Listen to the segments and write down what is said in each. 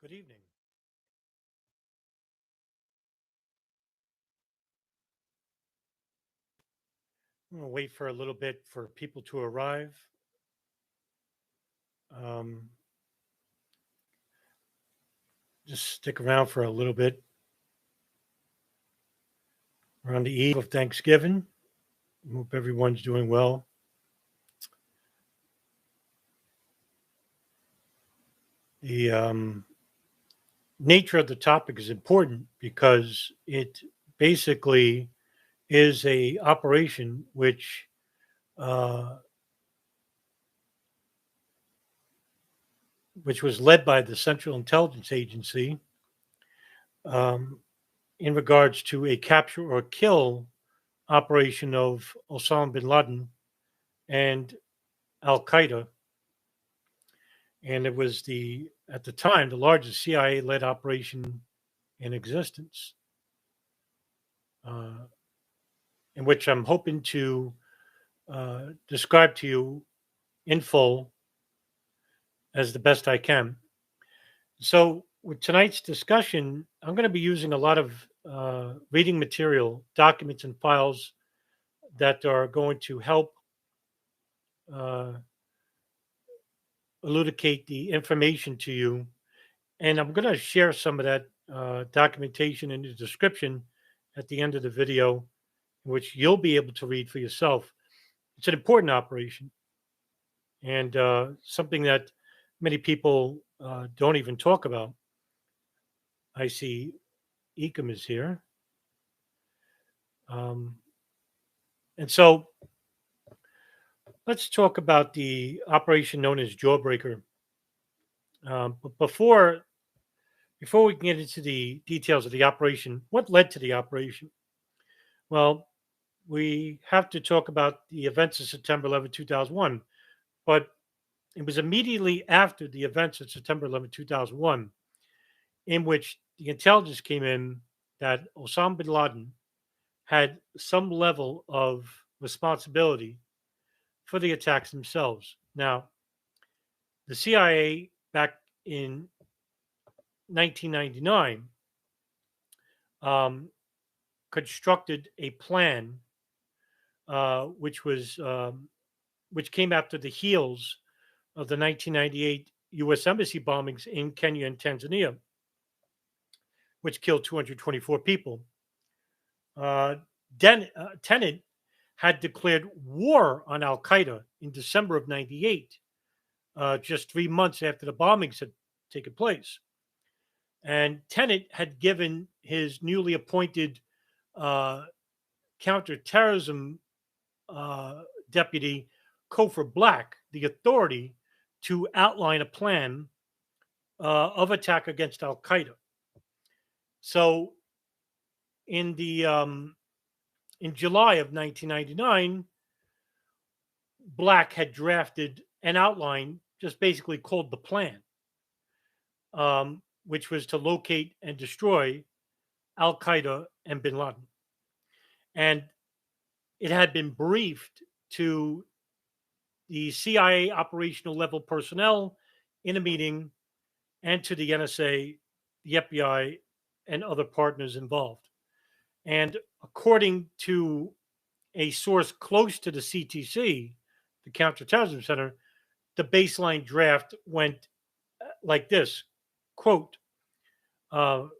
Good evening. I'm going to wait for a little bit for people to arrive. Um, just stick around for a little bit. We're on the eve of Thanksgiving. Hope everyone's doing well. The nature of the topic is important because it basically is a operation uh, which was led by the Central Intelligence Agency um, in regards to a capture or kill operation of Osama bin Laden and Al Qaeda. And it was at the time, the largest CIA led operation in existence, uh, in which I'm hoping to describe to you in full as the best I can. So, with tonight's discussion, I'm going to be using a lot of reading material, documents, and files that are going to help uh, elucidate the information to you. And I'm going to share some of that documentation in the description at the end of the video, which you'll be able to read for yourself. It's an important operation and something that many people don't even talk about. I see Ecom is here. And so let's talk about the operation known as Jawbreaker. But before we can get into the details of the operation, what led to the operation? Well, we have to talk about the events of September 11, 2001. But it was immediately after the events of September 11, 2001, in which the intelligence came in that Osama bin Laden had some level of responsibility for the attacks themselves. Now, the CIA back in 1999 constructed a plan which came after the heels of the 1998 U.S. Embassy bombings in Kenya and Tanzania, which killed 224 people. Tenet had declared war on Al Qaeda in December of '98, just 3 months after the bombings had taken place. And Tenet had given his newly appointed counterterrorism deputy, Kofor Black, the authority to outline a plan of attack against Al Qaeda. So, in July of 1999, Black had drafted an outline, just basically called the plan, which was to locate and destroy Al Qaeda and Bin Laden, and it had been briefed to the CIA operational level personnel in a meeting and to the NSA, the FBI, and other partners involved. And according to a source close to the CTC, the Counterterrorism Center, the baseline draft went like this, quote, pull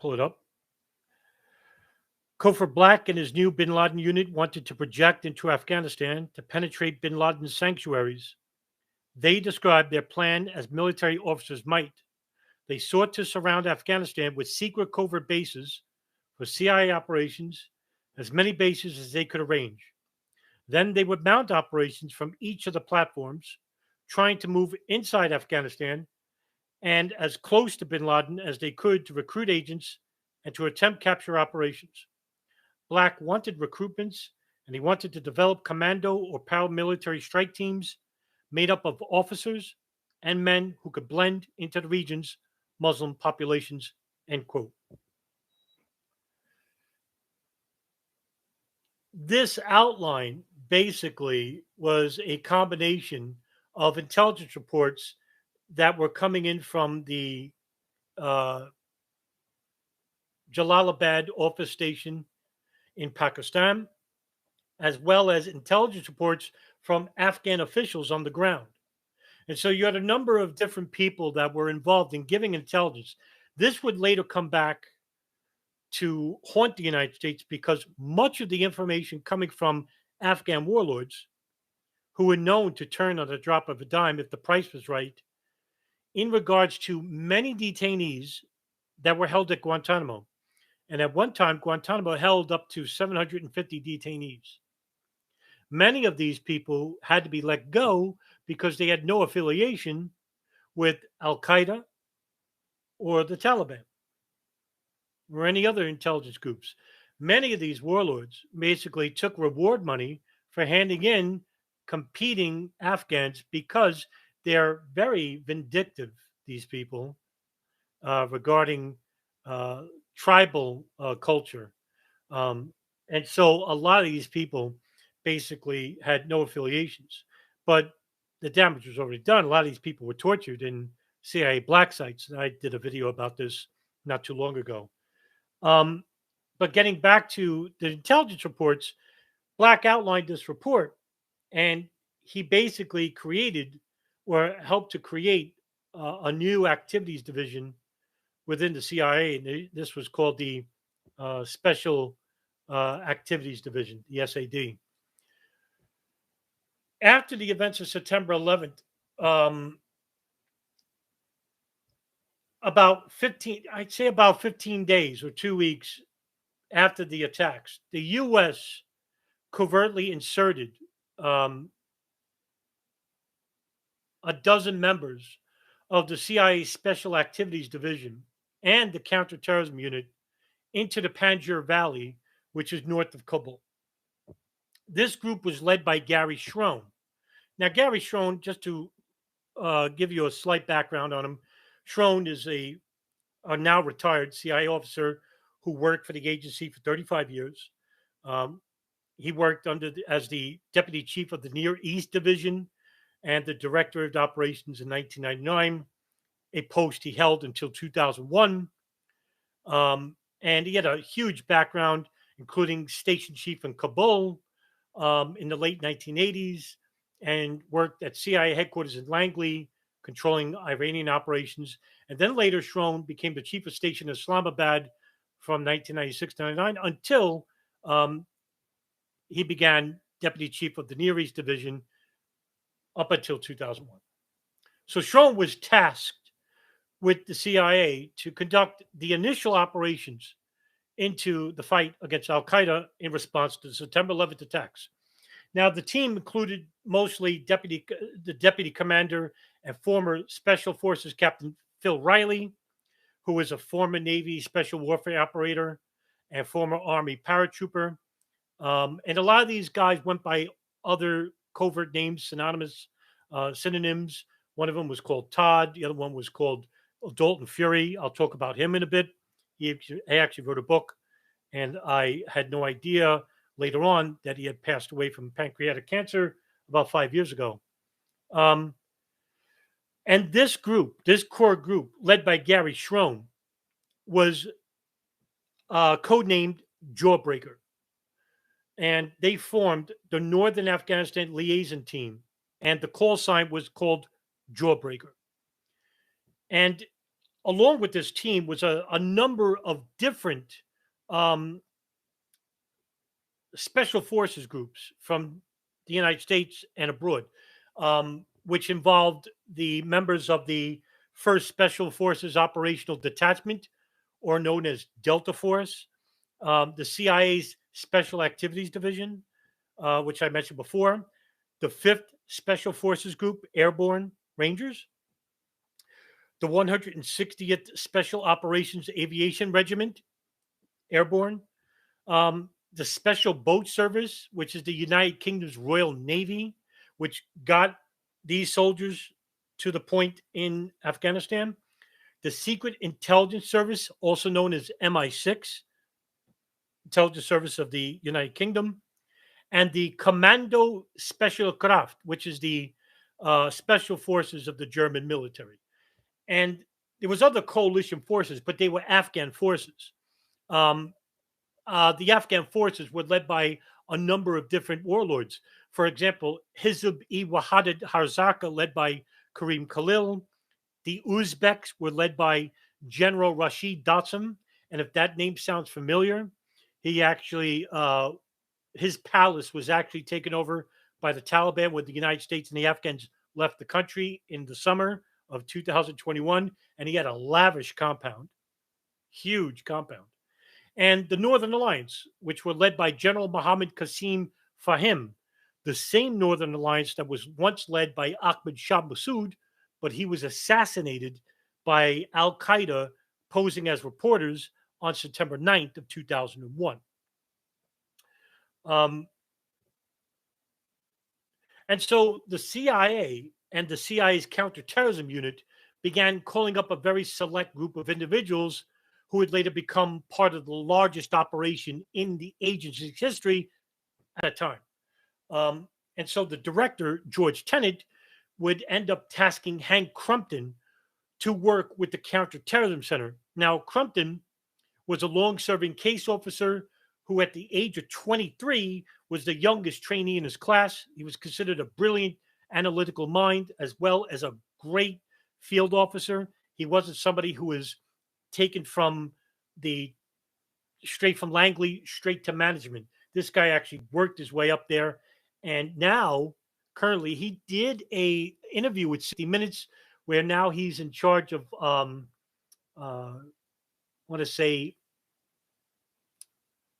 it up. Kofor Black and his new bin Laden unit wanted to project into Afghanistan to penetrate bin Laden's sanctuaries. They described their plan as military officers might. They sought to surround Afghanistan with secret covert bases for CIA operations, as many bases as they could arrange. Then they would mount operations from each of the platforms, trying to move inside Afghanistan and as close to bin Laden as they could to recruit agents and to attempt capture operations. Black wanted recruitments, and he wanted to develop commando or paramilitary strike teams made up of officers and men who could blend into the region's Muslim populations, end quote. This outline basically was a combination of intelligence reports that were coming in from the uh, Jalalabad office station in Pakistan, as well as intelligence reports from Afghan officials on the ground. And so you had a number of different people that were involved in giving intelligence. This would later come back to haunt the United States because much of the information coming from Afghan warlords, who were known to turn on the drop of a dime if the price was right, in regards to many detainees that were held at Guantanamo. And at one time, Guantanamo held up to 750 detainees. Many of these people had to be let go because they had no affiliation with Al Qaeda or the Taliban or any other intelligence groups. Many of these warlords basically took reward money for handing in competing Afghans because they're very vindictive, these people, regarding uh, tribal culture. Um, and so a lot of these people basically had no affiliations, but the damage was already done. A lot of these people were tortured in CIA black sites. And I did a video about this not too long ago. Um, but getting back to the intelligence reports, Black outlined this report and he basically created or helped to create a new activities division within the CIA. And this was called the Special Activities Division, the SAD. After the events of September 11th, about 15 days or 2 weeks after the attacks, the U.S. covertly inserted um, a dozen members of the CIA Special Activities Division and the Counterterrorism Unit into the Panjshir Valley, which is north of Kabul. This group was led by Gary Schroen. Now, Gary Schroen, just to give you a slight background on him, Schroen is a now retired CIA officer who worked for the agency for 35 years. Um, he worked as the deputy chief of the Near East Division and the director of operations in 1999, a post he held until 2001. And he had a huge background, including station chief in Kabul in the late 1980s, and worked at CIA headquarters in Langley, controlling Iranian operations. And then later, Schroen became the chief of station in Islamabad from 1996 to 99 until he began deputy chief of the Near East Division up until 2001. So Schroen was tasked with the CIA to conduct the initial operations into the fight against Al Qaeda in response to the September 11th attacks. Now, the team included mostly the deputy commander and former Special Forces Captain Phil Riley, who was a former Navy special warfare operator and former Army paratrooper. And a lot of these guys went by other covert names, synonyms. One of them was called Todd. The other one was called Dalton Fury. I'll talk about him in a bit. He actually wrote a book, and I had no idea later on that he had passed away from pancreatic cancer about 5 years ago. And this core group, led by Gary Schroen, was codenamed Jawbreaker. And they formed the Northern Afghanistan Liaison Team, and the call sign was called Jawbreaker. And along with this team was a number of different special forces groups from the United States and abroad, which involved the members of the 1st Special Forces Operational Detachment, or known as Delta Force, the CIA's Special Activities Division, which I mentioned before, the 5th Special Forces Group, Airborne Rangers, the 160th Special Operations Aviation Regiment, Airborne, the Special Boat Service, which is the United Kingdom's Royal Navy, which got these soldiers to the point in Afghanistan, the Secret Intelligence Service, also known as MI6, Intelligence Service of the United Kingdom, and the Kommando Specialkraft, which is the special forces of the German military. And there was other coalition forces, but they were Afghan forces. Um, the Afghan forces were led by a number of different warlords. For example, Hizib-e-Wahdat Hazaka, led by Karim Khalil. The Uzbeks were led by General Rashid Datsam. And if that name sounds familiar, he actually, his palace was actually taken over by the Taliban when the United States and the Afghans left the country in the summer of 2021. And he had a lavish compound, huge compound. And the Northern Alliance, which were led by General Mohammad Qasim Fahim, the same Northern Alliance that was once led by Ahmad Shah Massoud, but he was assassinated by Al Qaeda posing as reporters on September 9th of 2001. Um, and so the CIA and the CIA's counterterrorism unit began calling up a very select group of individuals who would later become part of the largest operation in the agency's history at that time. And so the director, George Tenet, would end up tasking Hank Crumpton to work with the Counterterrorism Center. Now, Crumpton was a long serving case officer who, at the age of 23, was the youngest trainee in his class. He was considered a brilliant analytical mind as well as a great field officer. He wasn't somebody who was taken from the straight from Langley straight to management. This guy actually worked his way up there, and now currently he did a interview with 60 Minutes, where now he's in charge of I want to say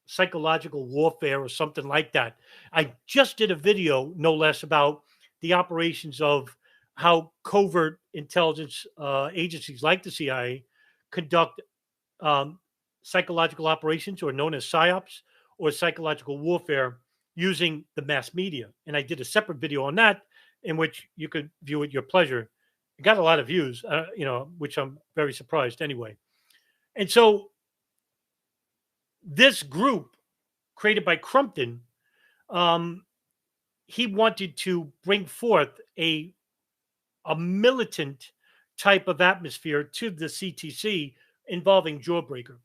psychological warfare or something like that. I just did a video, no less, about the operations of how covert intelligence agencies like the CIA conduct um, psychological operations, or known as psyops, or psychological warfare, using the mass media. And I did a separate video on that, in which you could view at your pleasure. It got a lot of views, which I'm very surprised anyway. And so this group created by Crumpton, um, he wanted to bring forth a militant type of atmosphere to the CTC involving Jawbreaker.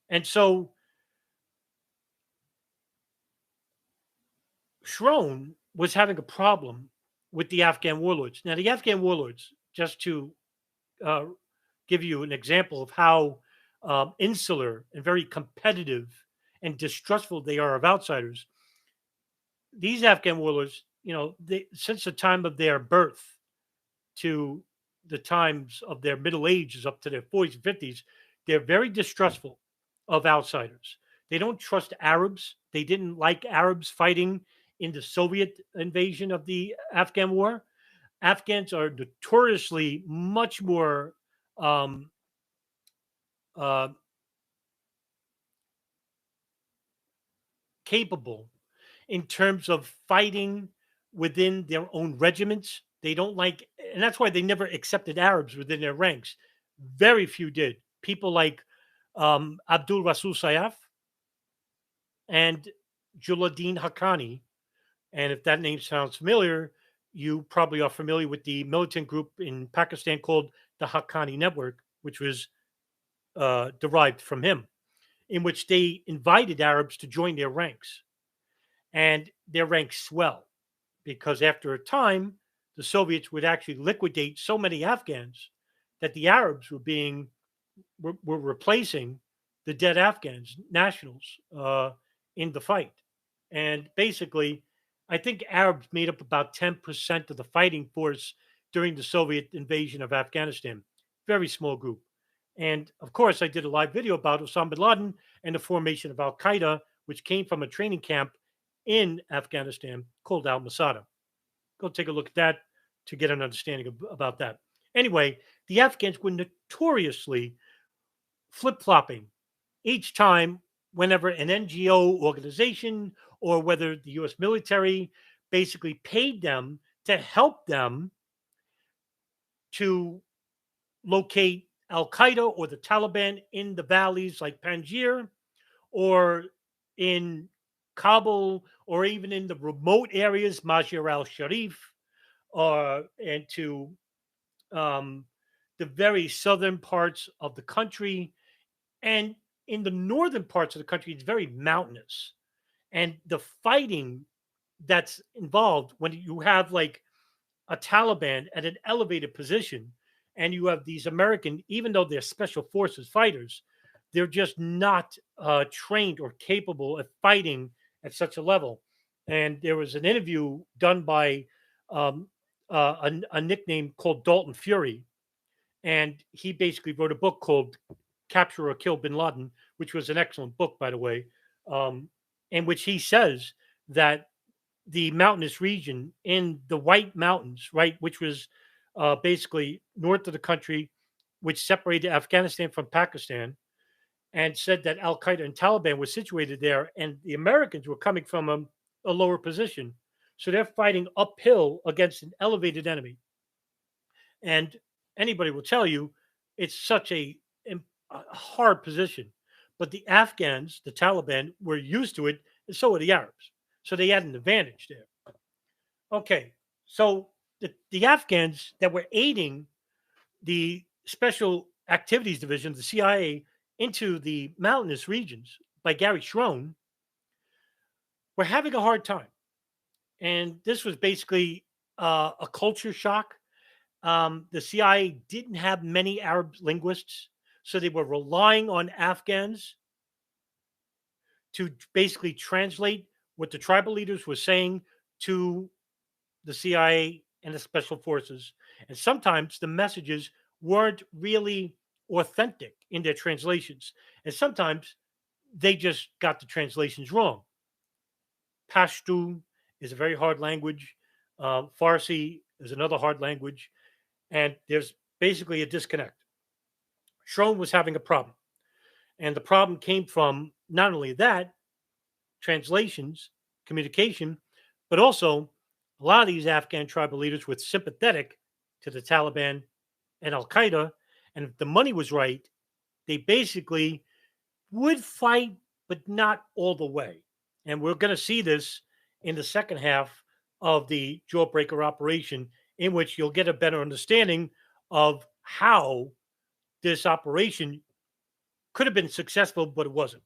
And so Schroen was having a problem with the Afghan warlords. Now, the Afghan warlords, just to uh, give you an example of how insular and very competitive and distrustful they are of outsiders, these Afghan warlords, since the time of their birth to the times of their middle ages up to their 40s and 50s, they're very distrustful of outsiders. They don't trust Arabs. They didn't like Arabs fighting in the Soviet invasion of the Afghan war. Afghans are notoriously much more um, uh, capable in terms of fighting within their own regiments. They don't like, and that's why they never accepted Arabs within their ranks. Very few did. People like Abdul Rasul Sayaf and Juladdin Haqqani. And if that name sounds familiar, you probably are familiar with the militant group in Pakistan called the Haqqani Network, which was derived from him, in which they invited Arabs to join their ranks. And their ranks swell because after a time, the Soviets would actually liquidate so many Afghans that the Arabs were replacing the dead Afghans, nationals, in the fight. And basically, I think Arabs made up about 10% of the fighting force during the Soviet invasion of Afghanistan. Very small group. And of course, I did a live video about Osama bin Laden and the formation of Al Qaeda, which came from a training camp in Afghanistan called Al Masada. Go take a look at that to get an understanding about that. Anyway, the Afghans were notoriously flip flopping each time whenever an NGO organization or whether the US military basically paid them to help them to locate Al Qaeda or the Taliban in the valleys like Panjshir or in Kabul or even in the remote areas, Mazar al Sharif, and to um, the very southern parts of the country. And in the northern parts of the country, it's very mountainous. And the fighting that's involved when you have like a Taliban at an elevated position and you have these American, even though they're special forces fighters, they're just not trained or capable of fighting at such a level. And there was an interview done by um, a nickname called Dalton Fury, and he basically wrote a book called Capture or Kill Bin Laden, which was an excellent book, by the way, um, in which he says that the mountainous region in the White Mountains, right, which was basically north of the country, which separated Afghanistan from Pakistan, and said that Al Qaeda and Taliban were situated there, and the Americans were coming from a lower position. So they're fighting uphill against an elevated enemy. And anybody will tell you it's such a hard position. But the Afghans, the Taliban, were used to it, and so were the Arabs. So they had an advantage there. Okay, so the Afghans that were aiding the Special Activities Division, the CIA, into the mountainous regions by Gary Schroen were having a hard time. And this was basically a culture shock. The CIA didn't have many Arab linguists, so they were relying on Afghans to basically translate what the tribal leaders were saying to the CIA and the special forces. And sometimes the messages weren't really authentic in their translations. And sometimes they just got the translations wrong. Pashto is a very hard language. Farsi is another hard language. And there's basically a disconnect. Schroen was having a problem. And the problem came from not only that, translations, communication, but also a lot of these Afghan tribal leaders were sympathetic to the Taliban and Al Qaeda. And if the money was right, they basically would fight, but not all the way. And we're going to see this in the second half of the Jawbreaker operation, in which you'll get a better understanding of how this operation could have been successful, but it wasn't.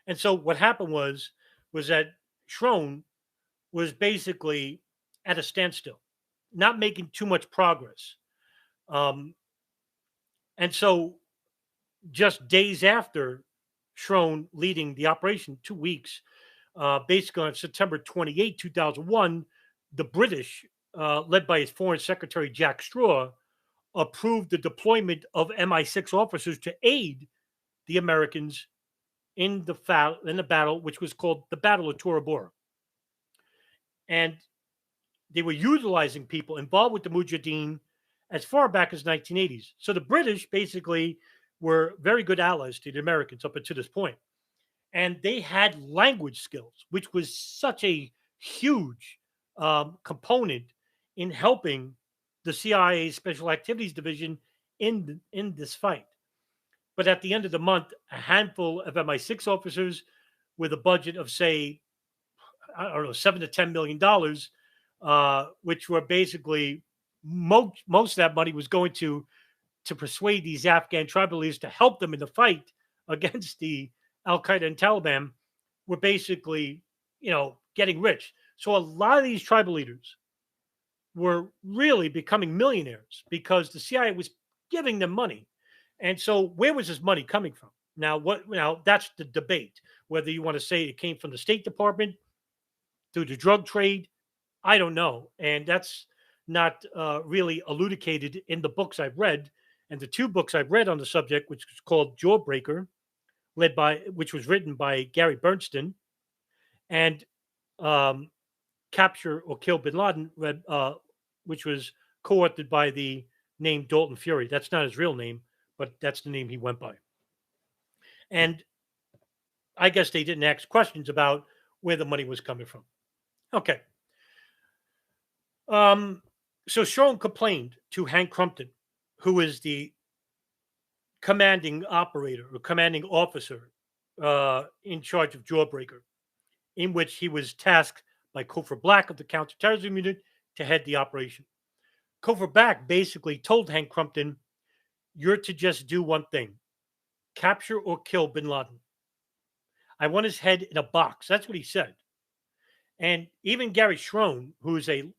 And so what happened was that Schroen was basically at a standstill, not making too much progress. Um, and so just days after Schroen leading the operation, 2 weeks, basically on September 28, 2001, the British, led by his Foreign Secretary Jack Straw, approved the deployment of MI6 officers to aid the Americans in the battle, which was called the Battle of Tora Bora. And they were utilizing people involved with the Mujahideen as far back as 1980s. So the British basically were very good allies to the Americans up until this point. And they had language skills, which was such a huge component in helping the CIA Special Activities Division in this fight. But at the end of the month, a handful of MI6 officers with a budget of, say, I don't know, $7 to $10 million, which were basically most of that money was going to persuade these Afghan tribal leaders to help them in the fight against the Al Qaeda and Taliban, were basically, getting rich. So a lot of these tribal leaders were really becoming millionaires because the CIA was giving them money. And so where was this money coming from? Now that's the debate, whether you want to say it came from the State Department through the drug trade. I don't know. And that's not really elucidated in the books I've read. And the two books I've read on the subject, which was called Jawbreaker, which was written by Gary Berntsen, and Capture or Kill Bin Laden, which was co-authored by the name Dalton Fury. That's not his real name, but that's the name he went by. And I guess they didn't ask questions about where the money was coming from. Okay. So Schroen complained to Hank Crumpton, who is the commanding operator or commanding officer in charge of Jawbreaker, in which he was tasked by Cofer Black of the counterterrorism unit to head the operation. Cofer Black basically told Hank Crumpton, "You're to just do one thing: capture or kill Bin Laden. I want his head in a box." That's what he said. And even Gary Schroen, who's a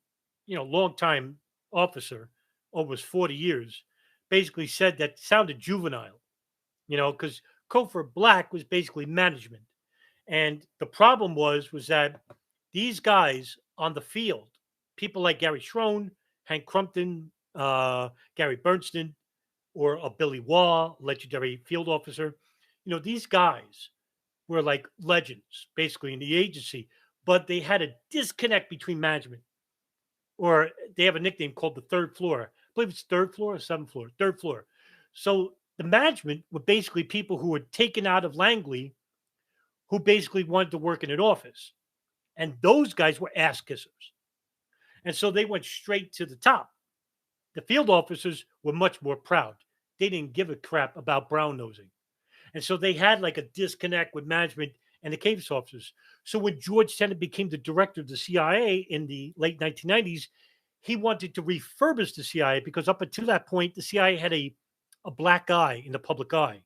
longtime officer, almost 40 years, basically said that sounded juvenile, because Cofer Black was basically management. And the problem was that these guys on the field, people like Gary Schroen, Hank Crumpton, Gary Berntsen, or a Billy Waugh, legendary field officer, these guys were like legends basically in the agency, but they had a disconnect between management, or they have a nickname called the third floor. I believe it's third floor or seventh floor, third floor. So the management were basically people who were taken out of Langley who basically wanted to work in an office. And those guys were ass kissers. And so they went straight to the top. The field officers were much more proud. They didn't give a crap about brown nosing. And so they had like a disconnect with management and the case officers. So when George Tenet became the director of the CIA in the late 1990s, he wanted to refurbish the CIA because up until that point, the CIA had a black eye in the public eye.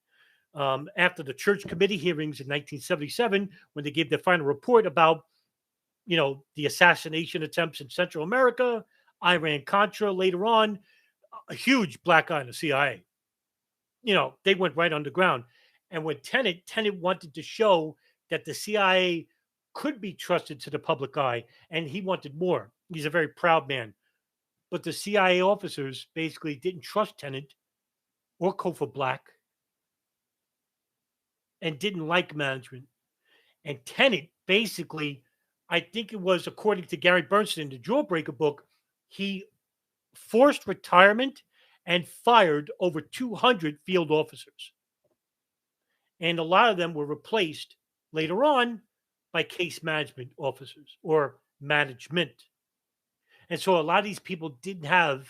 After the Church Committee hearings in 1977, when they gave their final report about, the assassination attempts in Central America, Iran-Contra later on, a huge black eye in the CIA. They went right underground. And when Tenet wanted to show that the CIA could be trusted to the public eye, and he wanted more. He's a very proud man. But the CIA officers basically didn't trust Tenet or Cofer Black and didn't like management. And Tenet basically, I think it was according to Gary Berntsen in the Jawbreaker book, he forced retirement and fired over 200 field officers. And a lot of them were replaced later on by case management officers or management. And so a lot of these people didn't have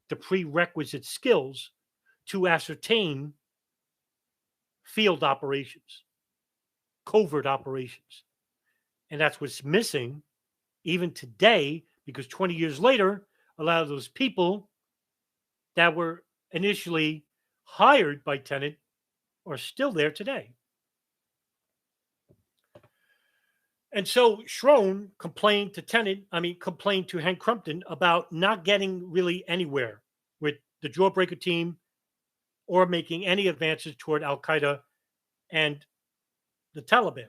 the prerequisite skills to ascertain field operations, covert operations. And that's what's missing even today, because 20 years later, a lot of those people that were initially hired by Tenet are still there today. And so Schroen complained to Hank Crumpton about not getting really anywhere with the Jawbreaker team or making any advances toward Al Qaeda and the Taliban,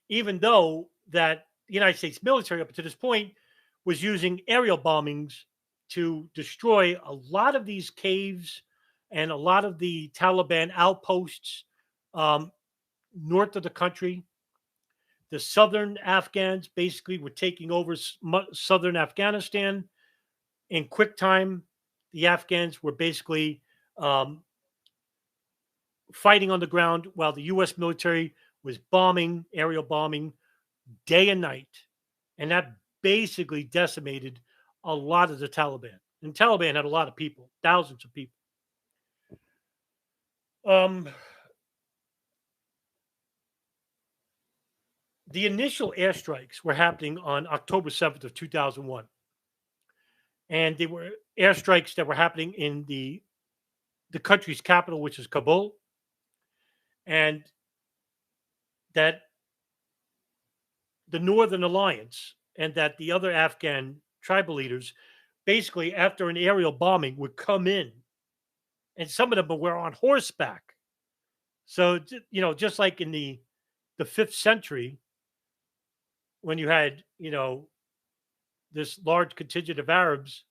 even though that the United States military up to this point was using aerial bombings to destroy a lot of these caves and a lot of the Taliban outposts north of the country. The southern Afghans basically were taking over southern Afghanistan. In quick time, the Afghans were basically fighting on the ground while the U.S. military was bombing, aerial bombing, day and night. And that basically decimated a lot of the Taliban. And Taliban had a lot of people, thousands of people. The initial airstrikes were happening on October 7th of 2001. And they were airstrikes that were happening in the country's capital, which is Kabul. And that the Northern Alliance and that the other Afghan tribal leaders, basically after an aerial bombing, would come in. And some of them were on horseback. So, just like in the 5th century, when you had, this large contingent of Arabs,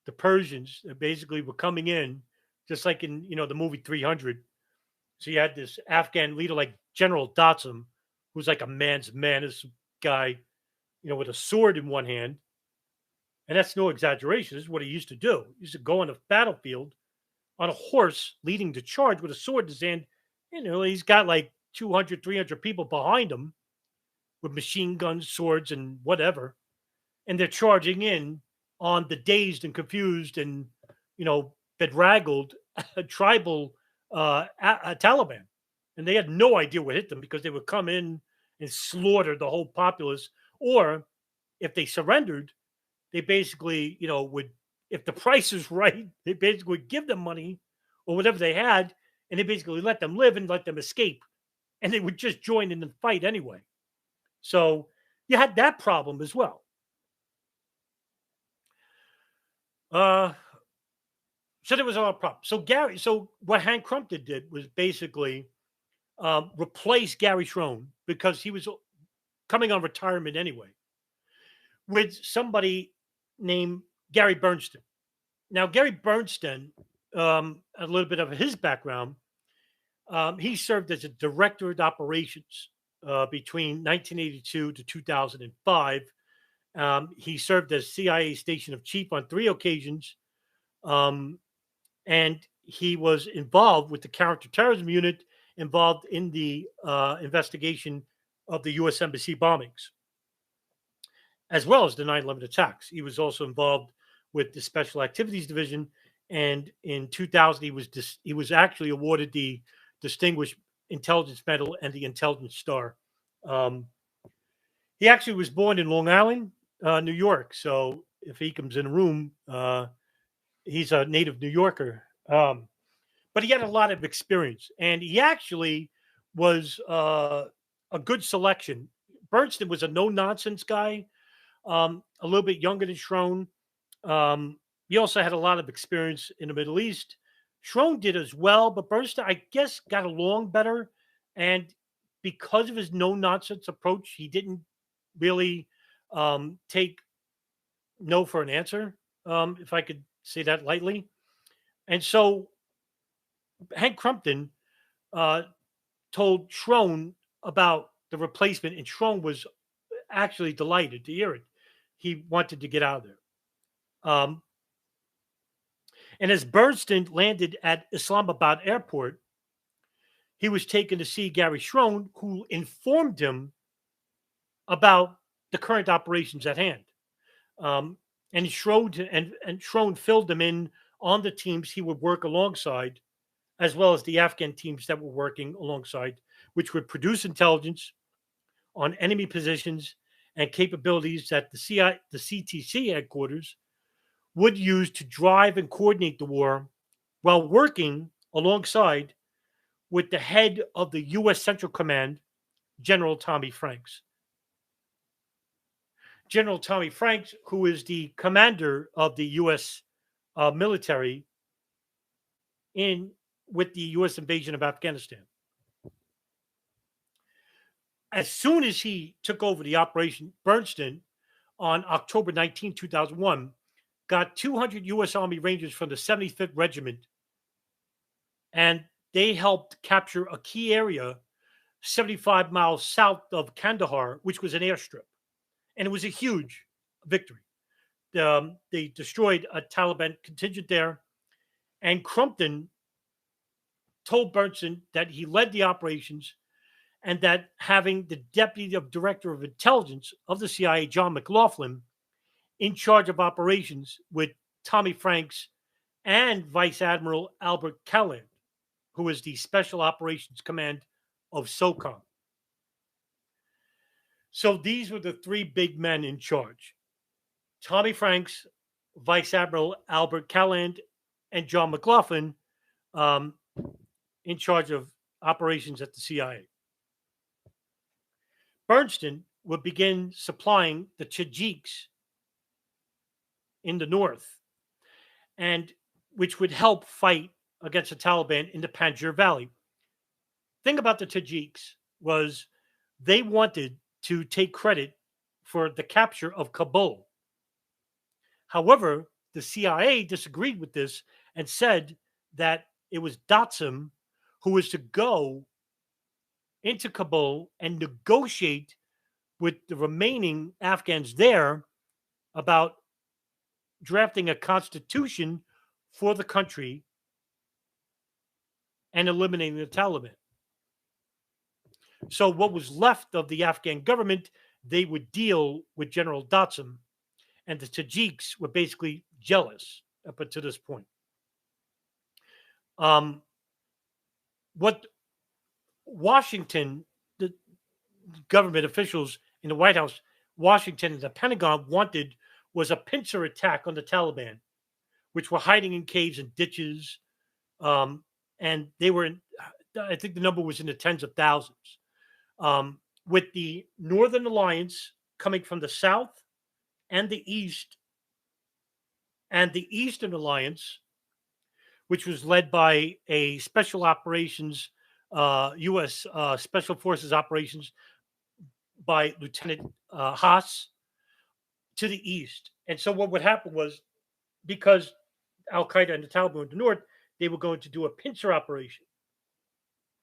the Persians, that basically were coming in, just like in, the movie 300. So you had this Afghan leader like General Datsam, who's like a man's man, this guy, with a sword in one hand. And that's no exaggeration. This is what he used to do. He used to go on the battlefield on a horse leading the charge with a sword in his hand. He's got like 200, 300 people behind him with machine guns, swords, and whatever. And they're charging in on the dazed and confused and, bedraggled tribal Taliban. And they had no idea what hit them because they would come in and slaughter the whole populace. Or if they surrendered, they basically, would, if the price is right, they basically would give them money or whatever they had, and they basically let them live and let them escape, and they would just join in the fight anyway. So you had that problem as well. Uh, so there was a lot of problems. So what Hank Crumpton did was basically replace Gary Schroen, because he was coming on retirement anyway, with somebody named Gary Berntsen. Now, Gary Berntsen, a little bit of his background, he served as a director of operations between 1982 to 2005. He served as CIA station of chief on 3 occasions, and he was involved with the counterterrorism unit involved in the investigation of the U.S. Embassy bombings, as well as the 9/11 attacks. He was also involved with the Special Activities Division, and in 2000 he was actually awarded the Distinguished Intelligence Medal and the Intelligence Star. He actually was born in Long Island, New York. So if he comes in a room, he's a native New Yorker. But he had a lot of experience, and he actually was a good selection. Berntsen was a no-nonsense guy, a little bit younger than Schroen. He also had a lot of experience in the Middle East. Schroen did as well, but Berntsen, I guess, got along better. And because of his no-nonsense approach, he didn't really take no for an answer, if I could say that lightly. And so Hank Crumpton told Schroen about the replacement, and Schroen was actually delighted to hear it. He wanted to get out of there. And as Berntsen landed at Islamabad airport, he was taken to see Gary Schroen, who informed him about the current operations at hand. And Schroen filled him in on the teams he would work alongside, as well as the Afghan teams that were working alongside, which would produce intelligence on enemy positions and capabilities that the CTC headquarters would use to drive and coordinate the war, while working alongside with the head of the U.S. Central Command, General Tommy Franks. General Tommy Franks, who is the commander of the U.S. Military with the U.S. invasion of Afghanistan. As soon as he took over the operation, Berntsen, on October 19, 2001, got 200 U.S. Army Rangers from the 75th Regiment, and they helped capture a key area 75 miles south of Kandahar, which was an airstrip. And it was a huge victory. They destroyed a Taliban contingent there, and Crumpton told Berntsen that he led the operations, and that having the deputy director of intelligence of the CIA, John McLaughlin, in charge of operations with Tommy Franks and Vice Admiral Albert Calland, who is the Special Operations Command of SOCOM. So these were the 3 big men in charge: Tommy Franks, Vice Admiral Albert Calland, and John McLaughlin, in charge of operations at the CIA. Berntsen would begin supplying the Tajiks in the north, and which would help fight against the Taliban in the Panjshir Valley. Thing about the Tajiks was they wanted to take credit for the capture of Kabul. However, the CIA disagreed with this and said that it was Datsim who was to go into Kabul and negotiate with the remaining Afghans there about drafting a constitution for the country and eliminating the Taliban. So what was left of the Afghan government, they would deal with General Datsim, and the Tajiks were basically jealous up until this point. What Washington, the government officials in the White House, Washington, and the Pentagon wanted was a pincer attack on the Taliban, which were hiding in caves and ditches. And they were in, I think the number was in the tens of thousands. With the Northern Alliance coming from the south and the east, and the Eastern Alliance, which was led by a special operations, U.S. Special Forces operations by Lieutenant Haas to the east. And so what would happen was, because Al Qaeda and the Taliban were in the north, they were going to do a pincer operation,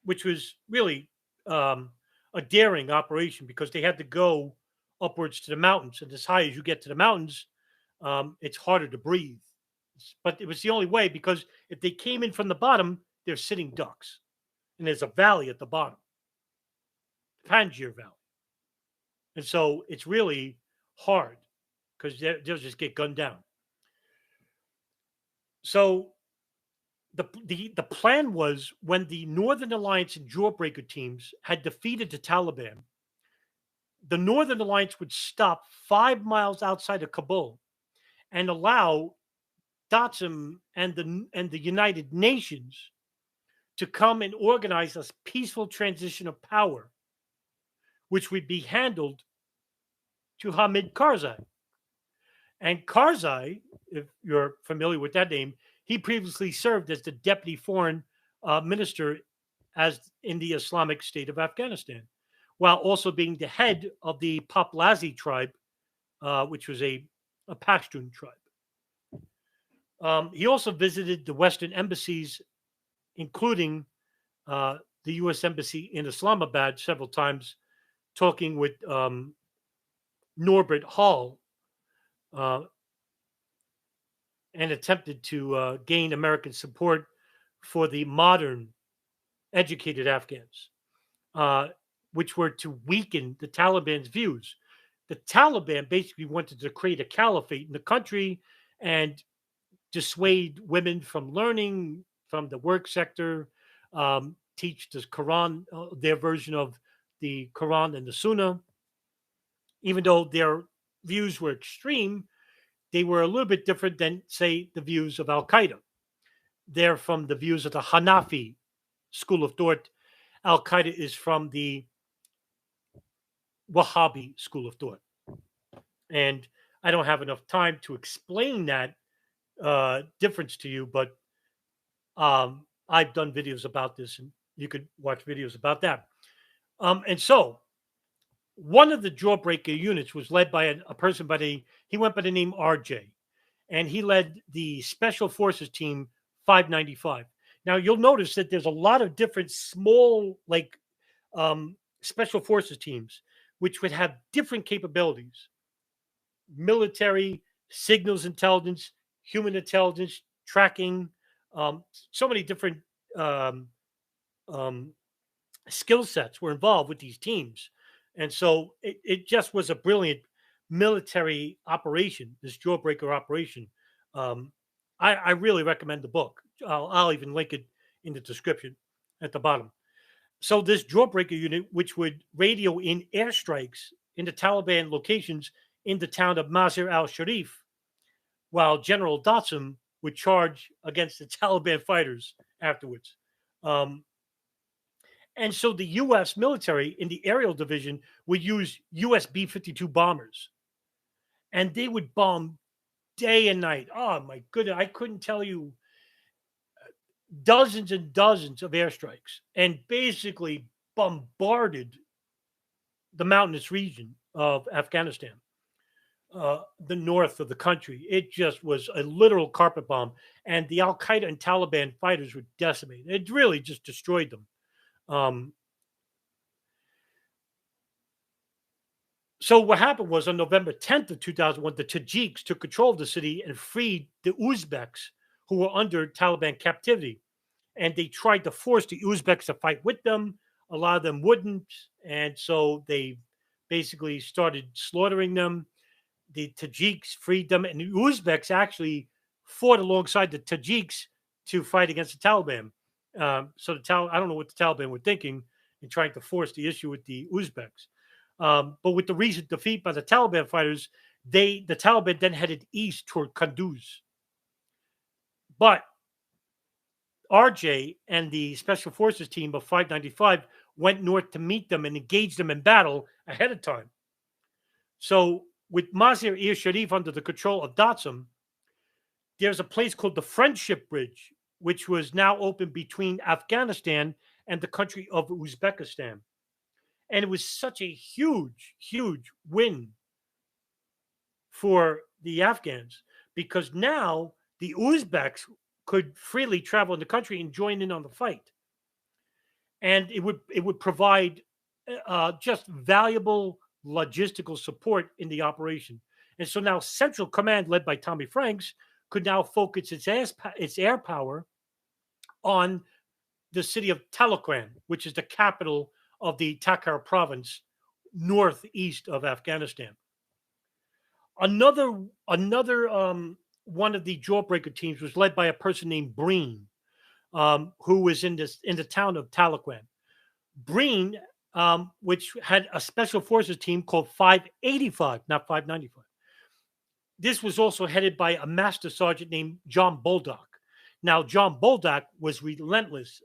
which was really a daring operation because they had to go upwards to the mountains. And as high as you get to the mountains, it's harder to breathe. But it was the only way, because if they came in from the bottom, they're sitting ducks. And there's a valley at the bottom, Panjshir Valley. And so it's really hard because they'll just get gunned down. So the plan was, when the Northern Alliance and Jawbreaker teams had defeated the Taliban, the Northern Alliance would stop 5 miles outside of Kabul and allow Berntsen and the United Nations to come and organize a peaceful transition of power, which would be handled to Hamid Karzai. And Karzai, if you're familiar with that name, he previously served as the deputy foreign minister in the Islamic State of Afghanistan, while also being the head of the Pahlavi tribe, which was a Pashtun tribe. He also visited the Western embassies, including the U.S. Embassy in Islamabad several times, talking with Norbert Hall, and attempted to gain American support for the modern, educated Afghans, which were to weaken the Taliban's views. The Taliban basically wanted to create a caliphate in the country and dissuade women from learning from the work sector, teach the Quran, their version of the Quran and the Sunnah. Even though their views were extreme, they were a little bit different than, say, the views of Al Qaeda. They're from the views of the Hanafi school of thought. Al Qaeda is from the Wahhabi school of thought. And I don't have enough time to explain that difference to you, but I've done videos about this, and you could watch videos about that. And so one of the Jawbreaker units was led by a person he went by the name RJ, and he led the Special Forces Team 595. Now you'll notice that there's a lot of different small, Special Forces teams, which would have different capabilities: military, signals intelligence, human intelligence, tracking, so many different skill sets were involved with these teams. And so it just was a brilliant military operation, this Jawbreaker operation. I really recommend the book. I'll even link it in the description at the bottom. So this Jawbreaker unit, which would radio in airstrikes into Taliban locations in the town of Mazar al-Sharif, while General Berntsen would charge against the Taliban fighters afterwards. And so the U.S. military in the aerial division would use U.S. B-52 bombers. And they would bomb day and night. Oh, my goodness. I couldn't tell you, dozens and dozens of airstrikes, and basically bombarded the mountainous region of Afghanistan, the north of the country. It just was a literal carpet bomb. And the Al Qaeda and Taliban fighters were decimated. It really just destroyed them. So what happened was, on November 10th of 2001, the Tajiks took control of the city and freed the Uzbeks, who were under Taliban captivity. And they tried to force the Uzbeks to fight with them. A lot of them wouldn't. And so they basically started slaughtering them. The Tajiks freed them. And the Uzbeks actually fought alongside the Tajiks to fight against the Taliban. So I don't know what the Taliban were thinking in trying to force the issue with the Uzbeks. But with the recent defeat by the Taliban fighters, the Taliban then headed east toward Kunduz. But RJ and the Special Forces team of 595 went north to meet them and engage them in battle ahead of time. So, with Mazar-e Sharif under the control of Datsum, there's a place called the Friendship Bridge, which was now open between Afghanistan and the country of Uzbekistan. And it was such a huge, huge win for the Afghans because now the Uzbeks could freely travel in the country and join in on the fight. And it would provide just valuable logistical support in the operation. And so now Central Command, led by Tommy Franks, could now focus its air power on the city of Taliban, which is the capital of the Takhar province, northeast of Afghanistan. Another one of the Jawbreaker teams was led by a person named Breen, who was in the town of Taliban. Breen, which had a special forces team called 585, not 595. This was also headed by a master sergeant named John Boldock. Now, John Boldock was relentless,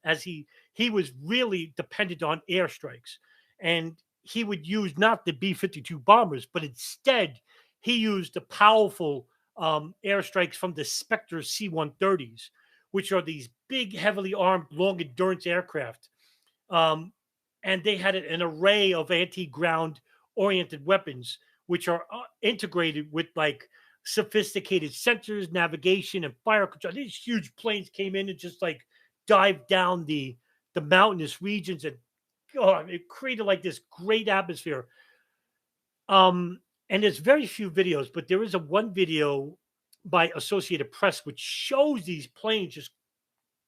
as he was really dependent on airstrikes, and he would use not the B-52 bombers, but instead he used the powerful airstrikes from the Spectre C-130s, which are these big, heavily armed, long endurance aircraft. And they had an array of anti-ground oriented weapons, which are integrated with like sophisticated sensors, navigation, and fire control. These huge planes came in and just like dived down the mountainous regions, and it created like this great atmosphere. And there's very few videos, but there is one video by Associated Press which shows these planes just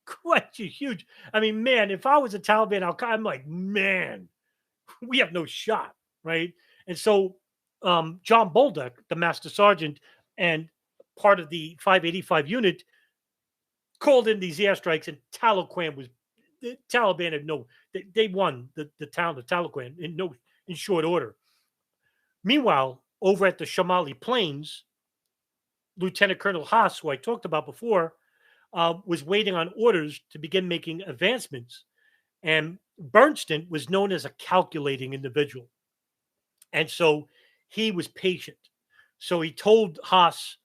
quite huge. I mean, man, if I was a Taliban Al-Qaeda, I'm like, man, we have no shot, right? And so John Bolduck, the master sergeant and part of the 585 unit, called in these airstrikes, and the Taliban had they won the town of Taliban in short order. Meanwhile, over at the Shamali Plains, Lieutenant Colonel Haas, who I talked about before, was waiting on orders to begin making advancements. And Berntsen was known as a calculating individual. And so he was patient. So he told Haas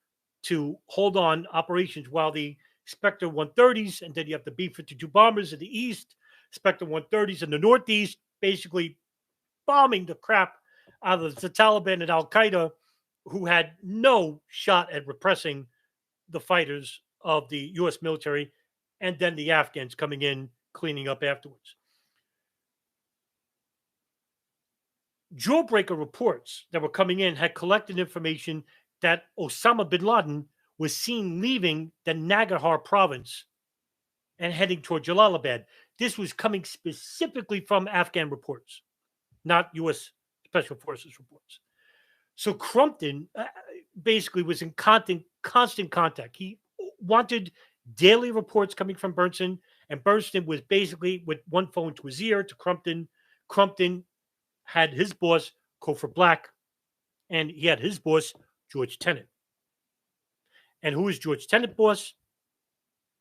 to hold on operations while the Spectre 130s, and then you have the B-52 bombers in the east, Spectre 130s in the northeast, basically bombing the crap out of the Taliban and Al-Qaeda, who had no shot at repressing the fighters of the U.S. military, and then the Afghans coming in, cleaning up afterwards. Jawbreaker reports that were coming in had collected information that Osama bin Laden was seen leaving the Nangarhar province and heading toward Jalalabad. This was coming specifically from Afghan reports, not U.S. Special Forces reports. So Crumpton basically was in constant contact. He wanted daily reports coming from Berntsen, and Berntsen was basically with one phone to his ear to Crumpton. Crumpton had his boss, Cofer Black, and he had his boss, George Tenet. And who is George Tenet boss?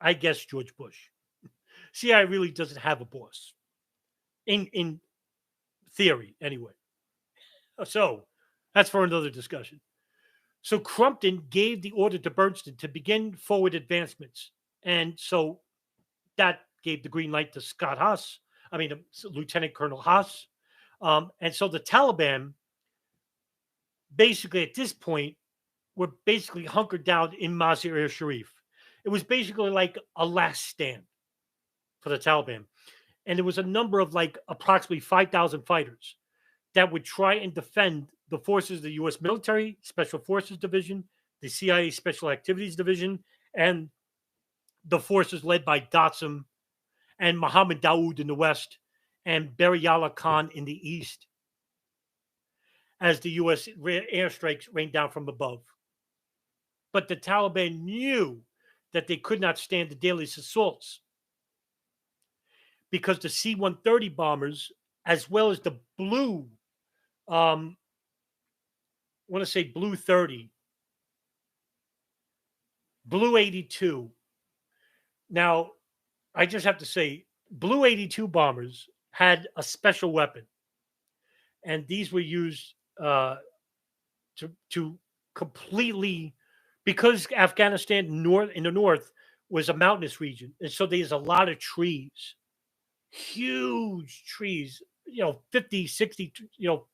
I guess George Bush. CIA really doesn't have a boss. In theory, anyway. So that's for another discussion. So Crumpton gave the order to Berntsen to begin forward advancements. And so that gave the green light to Lieutenant Colonel Haas. And so the Taliban, basically at this point, were basically hunkered down in Mazar-e-Sharif. It was basically like a last stand for the Taliban. And there was a number of like approximately 5,000 fighters that would try and defend the forces of the U.S. military, Special Forces Division, the CIA Special Activities Division, and the forces led by Datsum and Mohammad Daoud in the west and Beriyallah Khan in the east, as the U.S. airstrikes rained down from above. But the Taliban knew that they could not stand the daily assaults because the C-130 bombers, as well as the blue want to say Blue 30, Blue 82. Now, I just have to say, Blue 82 bombers had a special weapon, and these were used to completely, because Afghanistan north in the north was a mountainous region, and so there's a lot of trees, huge trees, 50, 60,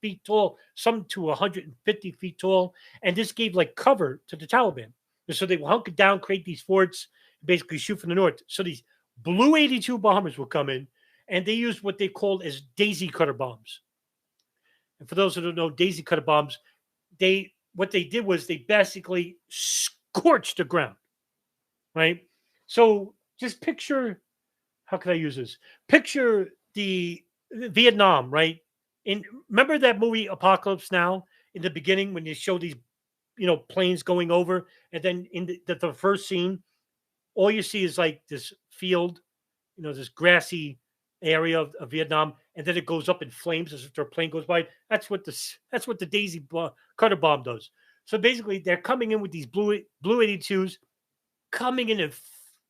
feet tall, some to 150 feet tall, and this gave like cover to the Taliban. And so they would hunker down, create these forts, basically shoot from the north. So these Blue 82 bombers will come in, and they used what they called as daisy cutter bombs. And for those who don't know, daisy cutter bombs, what they did was they basically scorched the ground, right? So just picture, how can I use this? Picture the Vietnam, right? Remember that movie Apocalypse Now in the beginning when they show these, planes going over, and then in the first scene, all you see is like this field, this grassy area of Vietnam, and then it goes up in flames as if their plane goes by. That's what the daisy cutter bomb does. So basically, they're coming in with these blue 82s, coming in and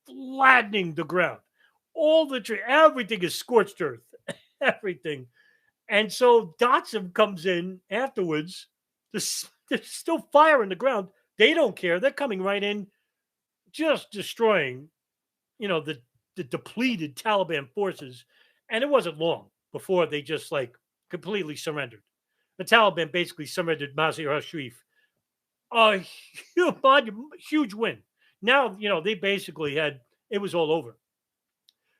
flattening the ground. All the tree, everything is scorched earth, everything. And so Dotson comes in afterwards. There's still fire in the ground. They don't care. They're coming right in, just destroying, the depleted Taliban forces. And it wasn't long before they just like completely surrendered. The Taliban basically surrendered Mazar-e-Sharif. A huge win. Now, they basically it was all over.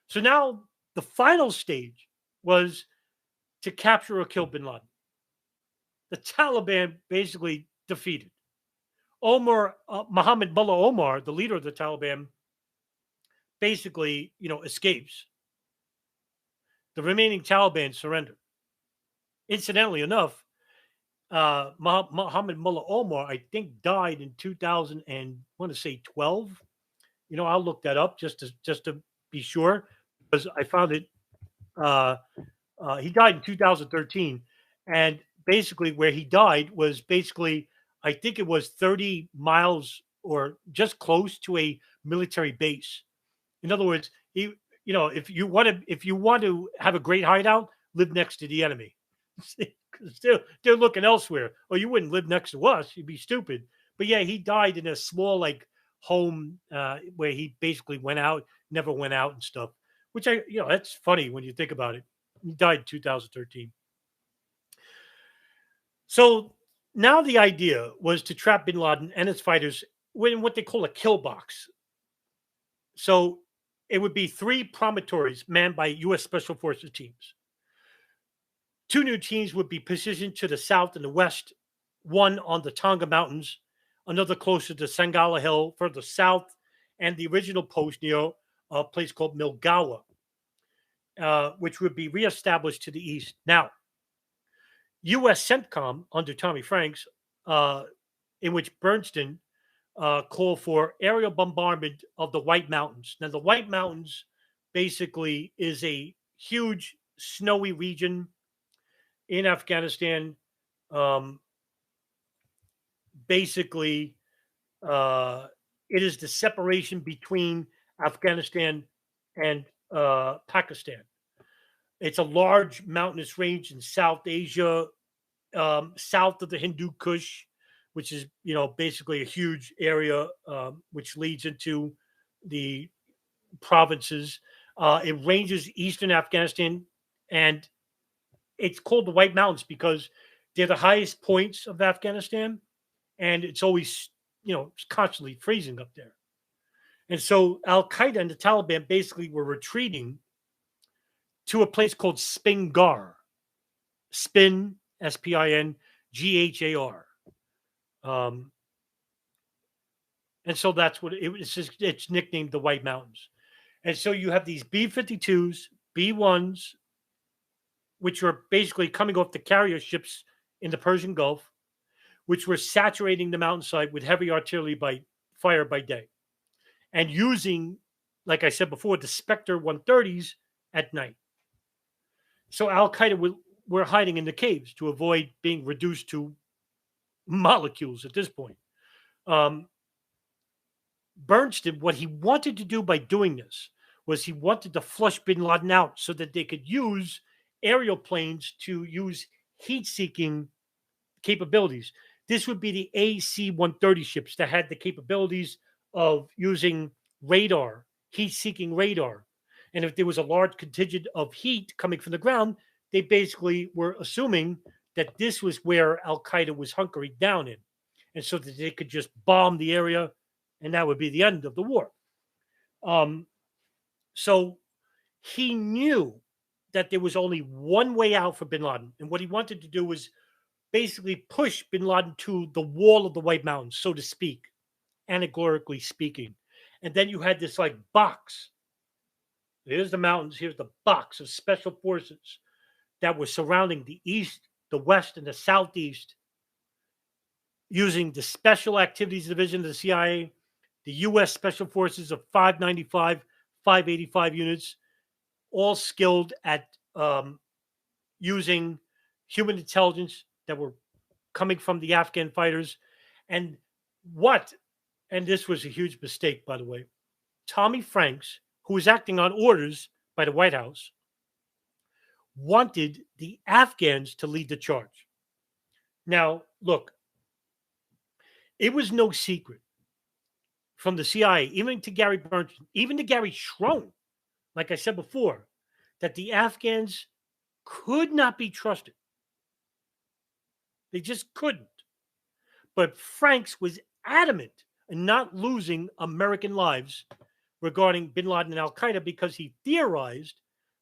So now the final stage was to capture or kill bin Laden. The Taliban basically defeated. Mohammad Mullah Omar, the leader of the Taliban, basically, escapes. The remaining Taliban surrender. Incidentally enough, Mohammad Mullah Omar, I think, died in 2000 and I want to say 12. I'll look that up just to be sure, because I found it. He died in 2013, and basically where he died was basically, I think it was 30 miles or just close to a military base. In other words, if you want to have a great hideout, live next to the enemy. They're looking elsewhere. Oh, you wouldn't live next to us. You'd be stupid. But yeah, he died in a small home where he basically never went out and stuff. Which that's funny when you think about it. He died in 2013. So now the idea was to trap bin Laden and his fighters in what they call a kill box. So it would be 3 promontories manned by U.S. Special Forces teams. 2 new teams would be positioned to the south and the west, one on the Tonga Mountains, another closer to Sangala Hill further south, and the original post near a place called Milgawa, which would be reestablished to the east. Now, USCENTCOM under Tommy Franks, in which Berntsen called for aerial bombardment of the White Mountains. Now, the White Mountains basically is a huge snowy region in Afghanistan. Basically, it is the separation between Afghanistan and Pakistan. It's a large mountainous range in South Asia, south of the Hindu Kush, which is, basically a huge area which leads into the provinces. It ranges eastern Afghanistan, and it's called the White Mountains because they're the highest points of Afghanistan, and it's always, it's constantly freezing up there. And so Al-Qaeda and the Taliban basically were retreating to a place called Spingar. Spin, S-P-I-N, G-H-A-R. And so that's what it's nicknamed the White Mountains. And so you have these B-52s, B-1s, which were basically coming off the carrier ships in the Persian Gulf, which were saturating the mountainside with heavy artillery fire by day, and using, like I said before, the Spectre 130s at night. So Al-Qaeda were hiding in the caves to avoid being reduced to molecules at this point. Um, Berntsen, what he wanted to do by doing this was he wanted to flush bin Laden out so that they could use aerial planes to use heat seeking capabilities. This would be the AC 130 ships that had the capabilities of using radar, heat seeking radar. And if there was a large contingent of heat coming from the ground, they basically were assuming that this was where Al Qaeda was hunkering down in. And so that they could just bomb the area and that would be the end of the war. Um, so he knew that there was only one way out for bin Laden. And what he wanted to do was basically push bin Laden to the wall of the White Mountains, so to speak, allegorically speaking. And then you had this like box. Here's the mountains, here's the box of special forces that were surrounding the east, the west, and the southeast using the Special Activities Division of the CIA, the U.S. Special Forces of 595, 585 units, all skilled at using human intelligence that were coming from the Afghan fighters. And this was a huge mistake, by the way, Tommy Franks, who was acting on orders by the White House, wanted the Afghans to lead the charge. Now, look, it was no secret from the CIA, even to Gary Berntsen, even to Gary Schroen, like I said before, that the Afghans could not be trusted. They just couldn't. But Franks was adamant in not losing American lives regarding bin Laden and Al Qaeda because he theorized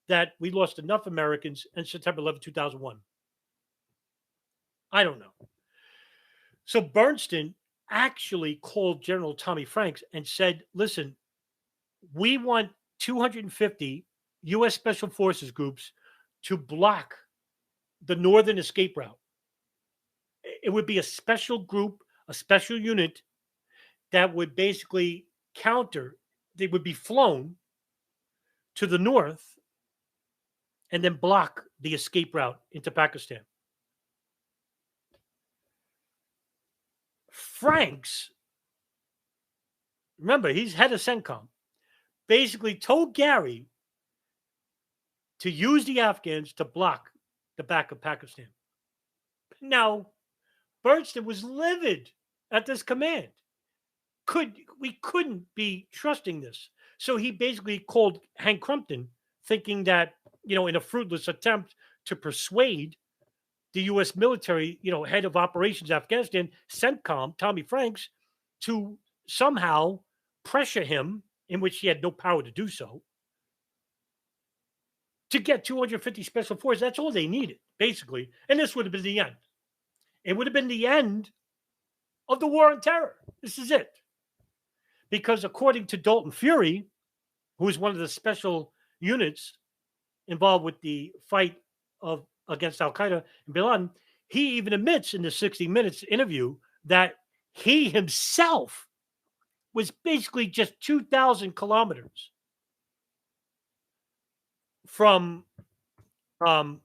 that we lost enough Americans in September 11, 2001. I don't know. So Berntsen actually called General Tommy Franks and said, listen, we want 250 U.S. Special Forces groups to block the northern escape route. It would be a special group, a special unit that would basically counter, they would be flown to the north and then block the escape route into Pakistan. Franks, remember, he's head of CENTCOM, basically told Gary to use the Afghans to block the back of Pakistan. Now, Berntsen was livid at this command. We couldn't be trusting this. So he basically called Hank Crumpton, thinking that, in a fruitless attempt to persuade the U.S. military, head of operations Afghanistan, CENTCOM, Tommy Franks, to somehow pressure him, in which he had no power to do so, to get 250 special forces. That's all they needed, basically. And this would have been the end. It would have been the end of the war on terror. This is it. Because according to Dalton Fury, who is one of the special units involved with the fight against Al Qaeda and bin Laden, he even admits in the 60 Minutes interview that he himself was basically just 2,000 kilometers from bin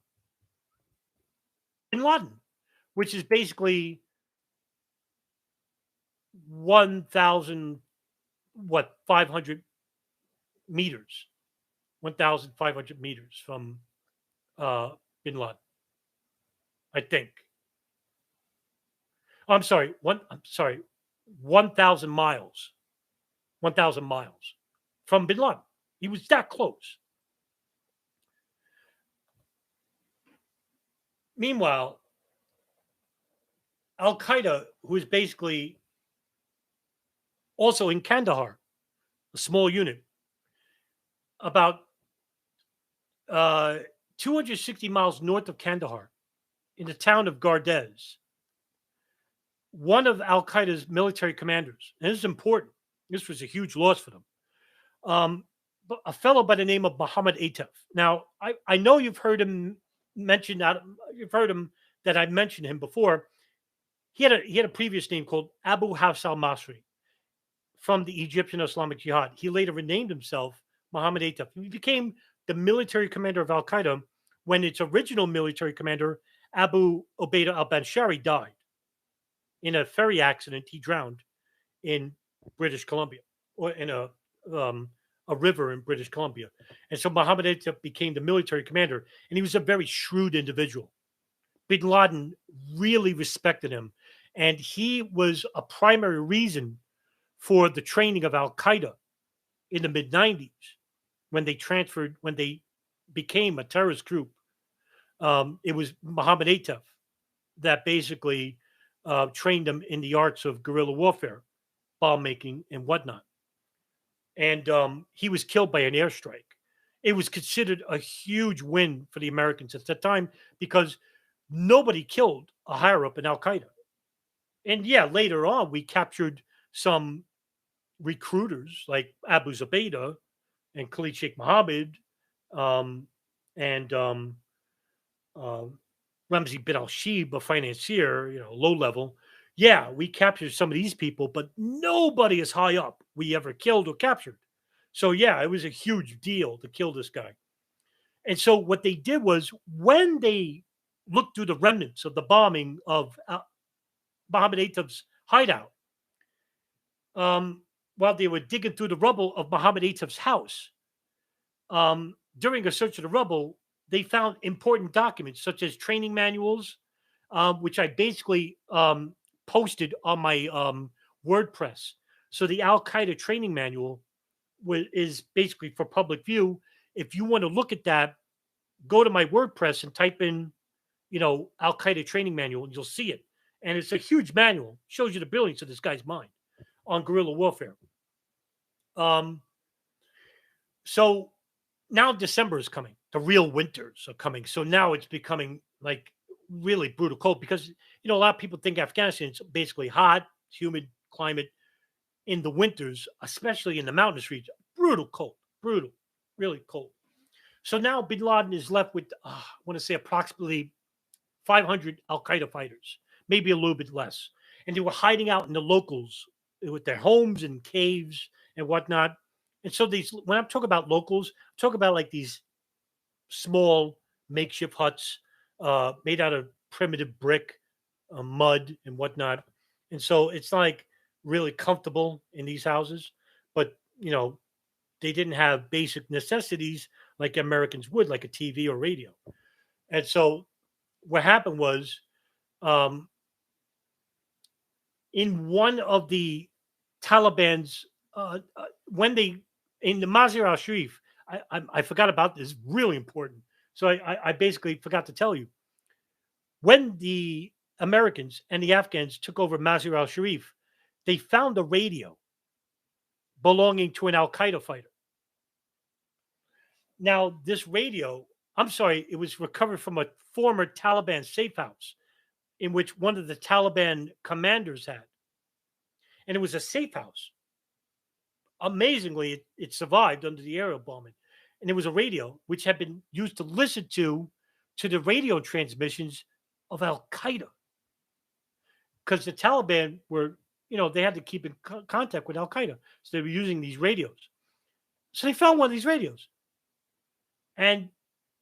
Laden, which is basically 500 meters, 1,500 meters from bin Laden, I think. I'm sorry, 1,000 miles. 1,000 miles from bin Laden. He was that close. Meanwhile, Al Qaeda, who is basically also in Kandahar, a small unit, about 260 miles north of Kandahar, in the town of Gardez, one of Al Qaeda's military commanders, and this is important, this was a huge loss for them, a fellow by the name of Mohammad. Now, I know you've heard him mentioned that I mentioned him before. He had a previous name called Abu Hafs al-Masri from the Egyptian Islamic Jihad. He later renamed himself Mohammad. He became the military commander of Al Qaeda when its original military commander, Abu Ubaidah al-Banshari, died. in a ferry accident. He drowned in British Columbia, or in a river in British Columbia. And so Mohammed Attab became the military commander, and he was a very shrewd individual. Bin Laden really respected him, and he was a primary reason for the training of Al Qaeda in the mid 90s when they became a terrorist group. It was Mohammed Attab that basically trained them in the arts of guerrilla warfare, bomb making, and whatnot. And he was killed by an airstrike. It was considered a huge win for the Americans at that time because nobody killed a higher up in Al Qaeda. And yeah, later on, we captured some recruiters like Abu Zubaydah and Khalid Sheikh Mohammed um, and uh, Ramzi bin Al Shib, a financier, low level. Yeah, we captured some of these people, but nobody as high up we ever killed or captured. So yeah, it was a huge deal to kill this guy. And so what they did was when they looked through the remnants of the bombing of Mohammed Attab's hideout, while they were digging through the rubble of Mohammed Attab's house, during a search of the rubble, they found important documents such as training manuals, which I basically posted on my WordPress. So the Al Qaeda training manual is basically for public view. If you want to look at that, go to my WordPress and type in, Al Qaeda training manual, and you'll see it. And it's a huge manual, shows you the brilliance of this guy's mind on guerrilla warfare. So now December is coming. The real winters are coming. So now it's becoming like really brutal cold because, a lot of people think Afghanistan is basically hot, humid climate in the winters, especially in the mountainous region. Brutal cold, brutal, really cold. So now Bin Laden is left with, I want to say approximately 500 Al Qaeda fighters, maybe a little bit less. And they were hiding out in the locals with their homes and caves and whatnot. And so when I'm talking about locals, I'm talking about like these small makeshift huts made out of primitive brick, mud, and whatnot. And so it's like really comfortable in these houses, but they didn't have basic necessities like Americans would, like a TV or radio. And so what happened was, in one of the Taliban's, when they in the Mazar al Sharif, I forgot about this. Really important. So I basically forgot to tell you when the Americans and the Afghans took over Mazar al Sharif, they found a radio belonging to an Al Qaeda fighter. Now, this radio, I'm sorry, it was recovered from a former Taliban safe house in which one of the Taliban commanders had. And it was a safe house. Amazingly, it survived under the aerial bombing. And it was a radio which had been used to listen to the radio transmissions of Al Qaeda. Because the Taliban were, they had to keep in contact with Al Qaeda. So they were using these radios. So they found one of these radios. And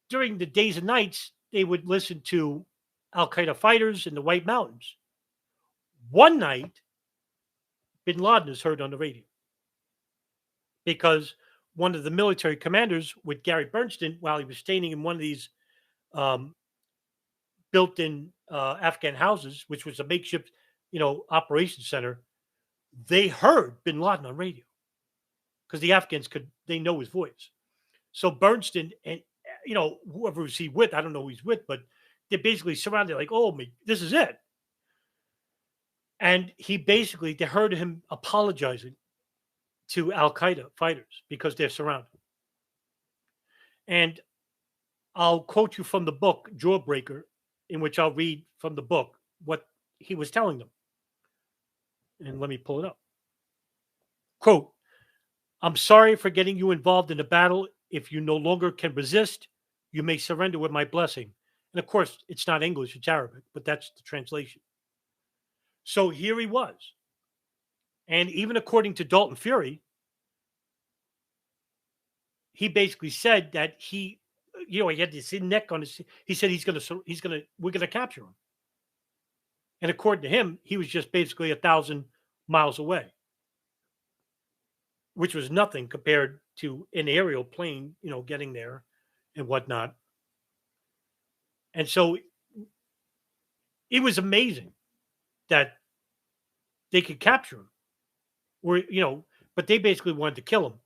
during the days and nights, they would listen to Al Qaeda fighters in the White Mountains. One night, Bin Laden is heard on the radio because one of the military commanders with Gary Berntsen, while he was staying in one of these built-in Afghan houses, which was a makeshift, operations center, they heard Bin Laden on radio because the Afghans they know his voice. So Berntsen and whoever was he with, I don't know who he's with, but they basically surrounded like, oh, this is it. And they heard him apologizing to Al Qaeda fighters because they're surrounded. And I'll quote you from the book Jawbreaker, in which I'll read from the book what he was telling them. And let me pull it up. Quote, "I'm sorry for getting you involved in a battle. If you no longer can resist, you may surrender with my blessing." And of course, it's not English, it's Arabic, but that's the translation. So here he was. And even according to Dalton Fury, he basically said that he had this neck on his, he said we're going to capture him. And according to him, he was just basically 1,000 miles away, which was nothing compared to an aerial plane, getting there and whatnot. And so it was amazing that they could capture him, but they basically wanted to kill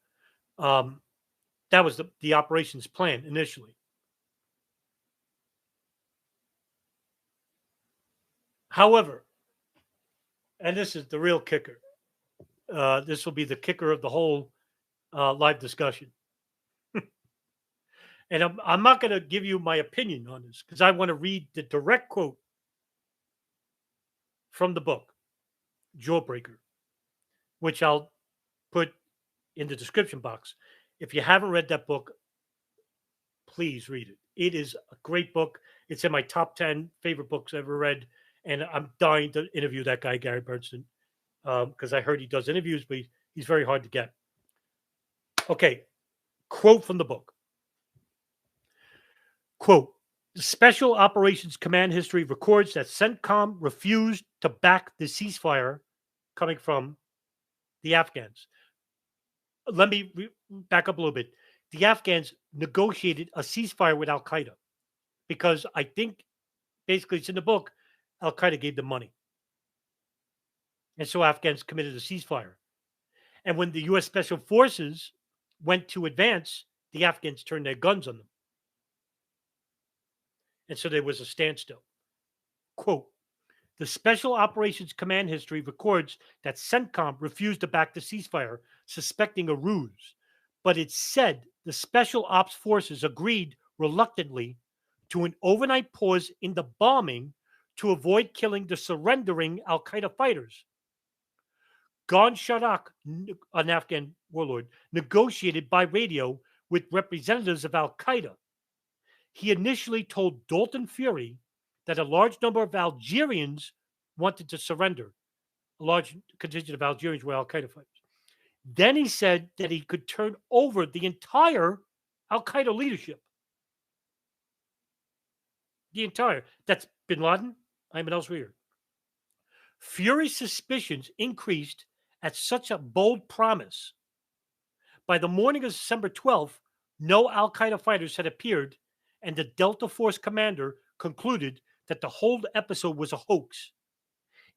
him. That was the operations plan initially. However, and this is the real kicker. This will be the kicker of the whole live discussion. And I'm not going to give you my opinion on this because I want to read the direct quote from the book, Jawbreaker, which I'll put in the description box. If you haven't read that book, please read it. It is a great book. It's in my top 10 favorite books I've ever read. And I'm dying to interview that guy, Gary Berntsen, because I heard he does interviews, but he's very hard to get. Okay, quote from the book. Quote, the Special Operations Command history records that CENTCOM refused to back the ceasefire coming from the Afghans. Let me back up a little bit. The Afghans negotiated a ceasefire with Al-Qaeda because I think basically it's in the book, Al-Qaeda gave them money. And so Afghans committed a ceasefire. And when the U.S. Special Forces went to advance, the Afghans turned their guns on them. And so there was a standstill. Quote, the Special Operations Command history records that CENTCOM refused to back the ceasefire, suspecting a ruse. But it said the Special Ops Forces agreed reluctantly to an overnight pause in the bombing to avoid killing the surrendering Al-Qaeda fighters. Ghan Sharak, an Afghan warlord, negotiated by radio with representatives of Al-Qaeda. He initially told Dalton Fury that a large number of Algerians wanted to surrender. A large contingent of Algerians were Al-Qaeda fighters. Then he said that he could turn over the entire Al-Qaeda leadership. The entire. That's Bin Laden, Ayman al-Zawahiri. Fury's suspicions increased at such a bold promise. By the morning of December 12th, no Al-Qaeda fighters had appeared, and the Delta Force commander concluded that the whole episode was a hoax.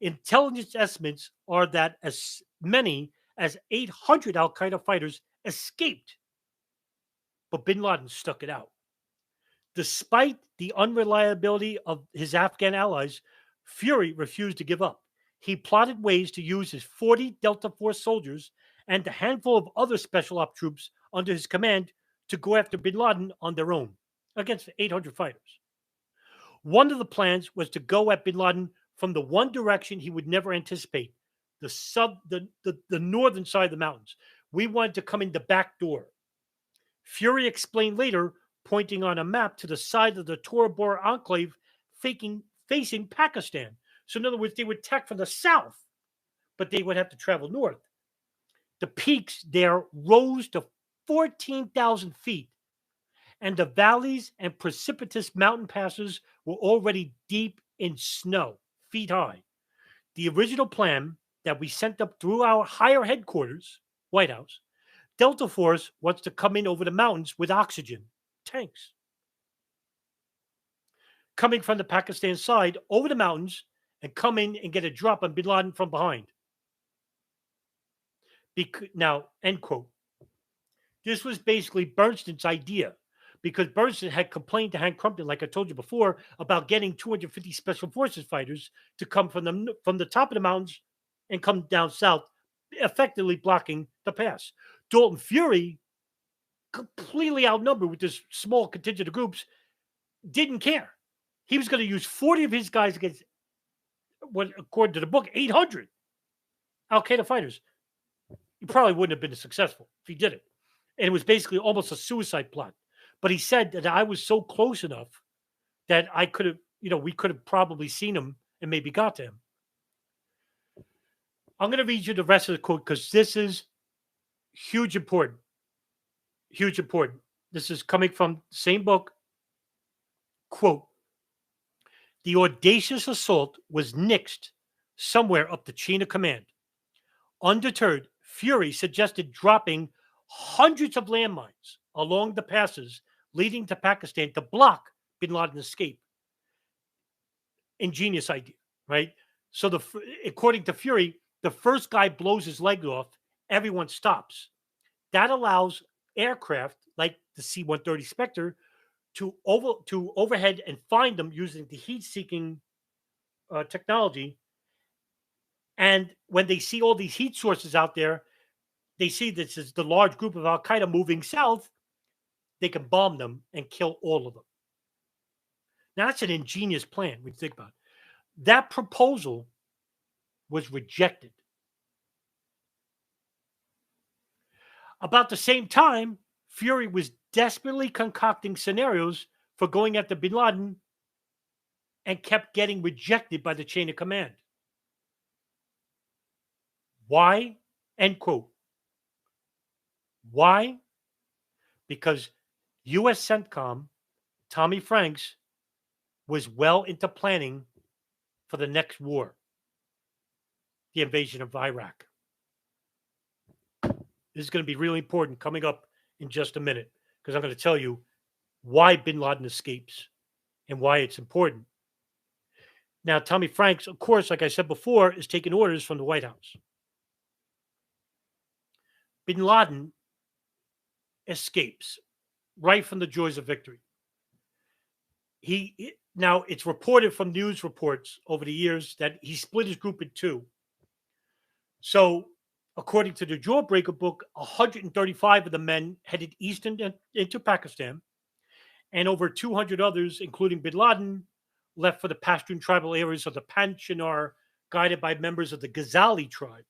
Intelligence estimates are that as many as 800 Al-Qaeda fighters escaped, but Bin Laden stuck it out. Despite the unreliability of his Afghan allies, Fury refused to give up. He plotted ways to use his 40 Delta Force soldiers and a handful of other special op troops under his command to go after Bin Laden on their own against 800 fighters. One of the plans was to go at Bin Laden from the one direction he would never anticipate, the northern side of the mountains. We wanted to come in the back door. Fury explained later, pointing on a map to the side of the Tora Bora enclave facing Pakistan. So in other words, they would attack from the south, but they would have to travel north. The peaks there rose to 14,000 feet, and the valleys and precipitous mountain passes were already deep in snow, feet high. The original plan that we sent up through our higher headquarters, White House, Delta Force wants to come in over the mountains with oxygen tanks. Coming from the Pakistan side over the mountains and come in and get a drop on Bin Laden from behind. Now, end quote. This was basically Berntsen's idea because Berntsen had complained to Hank Crumpton, like I told you before, about getting 250 Special Forces fighters to come from the top of the mountains and come down south, effectively blocking the pass. Dalton Fury, completely outnumbered with this small contingent of groups, didn't care. He was going to use 40 of his guys against, what according to the book, 800 Al-Qaeda fighters. He probably wouldn't have been successful if he did it. And it was basically almost a suicide plot. But he said that I was so close enough that I could have, we could have probably seen him and maybe got to him. I'm going to read you the rest of the quote because this is huge important. Huge important. This is coming from the same book. Quote, The audacious assault was nixed somewhere up the chain of command. Undeterred, Fury suggested dropping hundreds of landmines along the passes leading to Pakistan to block bin Laden's escape. Ingenious idea, right? So, according to Fury, the first guy blows his leg off, everyone stops. That allows aircraft like the C-130 Spectre to overhead and find them using the heat-seeking technology. And when they see all these heat sources out there, they see this is the large group of Al Qaeda moving south. They can bomb them and kill all of them. Now that's an ingenious plan when you think about it. That proposal was rejected. About the same time, Fury was desperately concocting scenarios for going after bin Laden and kept getting rejected by the chain of command. Why? End quote. Why? Because USCENTCOM, Tommy Franks, was well into planning for the next war, the invasion of Iraq. This is going to be really important coming up in just a minute, because I'm going to tell you why bin Laden escapes and why it's important. Now, Tommy Franks, of course, like I said before, is taking orders from the White House. Bin Laden escapes right from the joys of victory. Now, it's reported from news reports over the years that he split his group in two. So, according to the Jawbreaker book, 135 of the men headed east into Pakistan, and over 200 others, including bin Laden, left for the Pashtun tribal areas of the Panjshir, guided by members of the Ghazali tribe,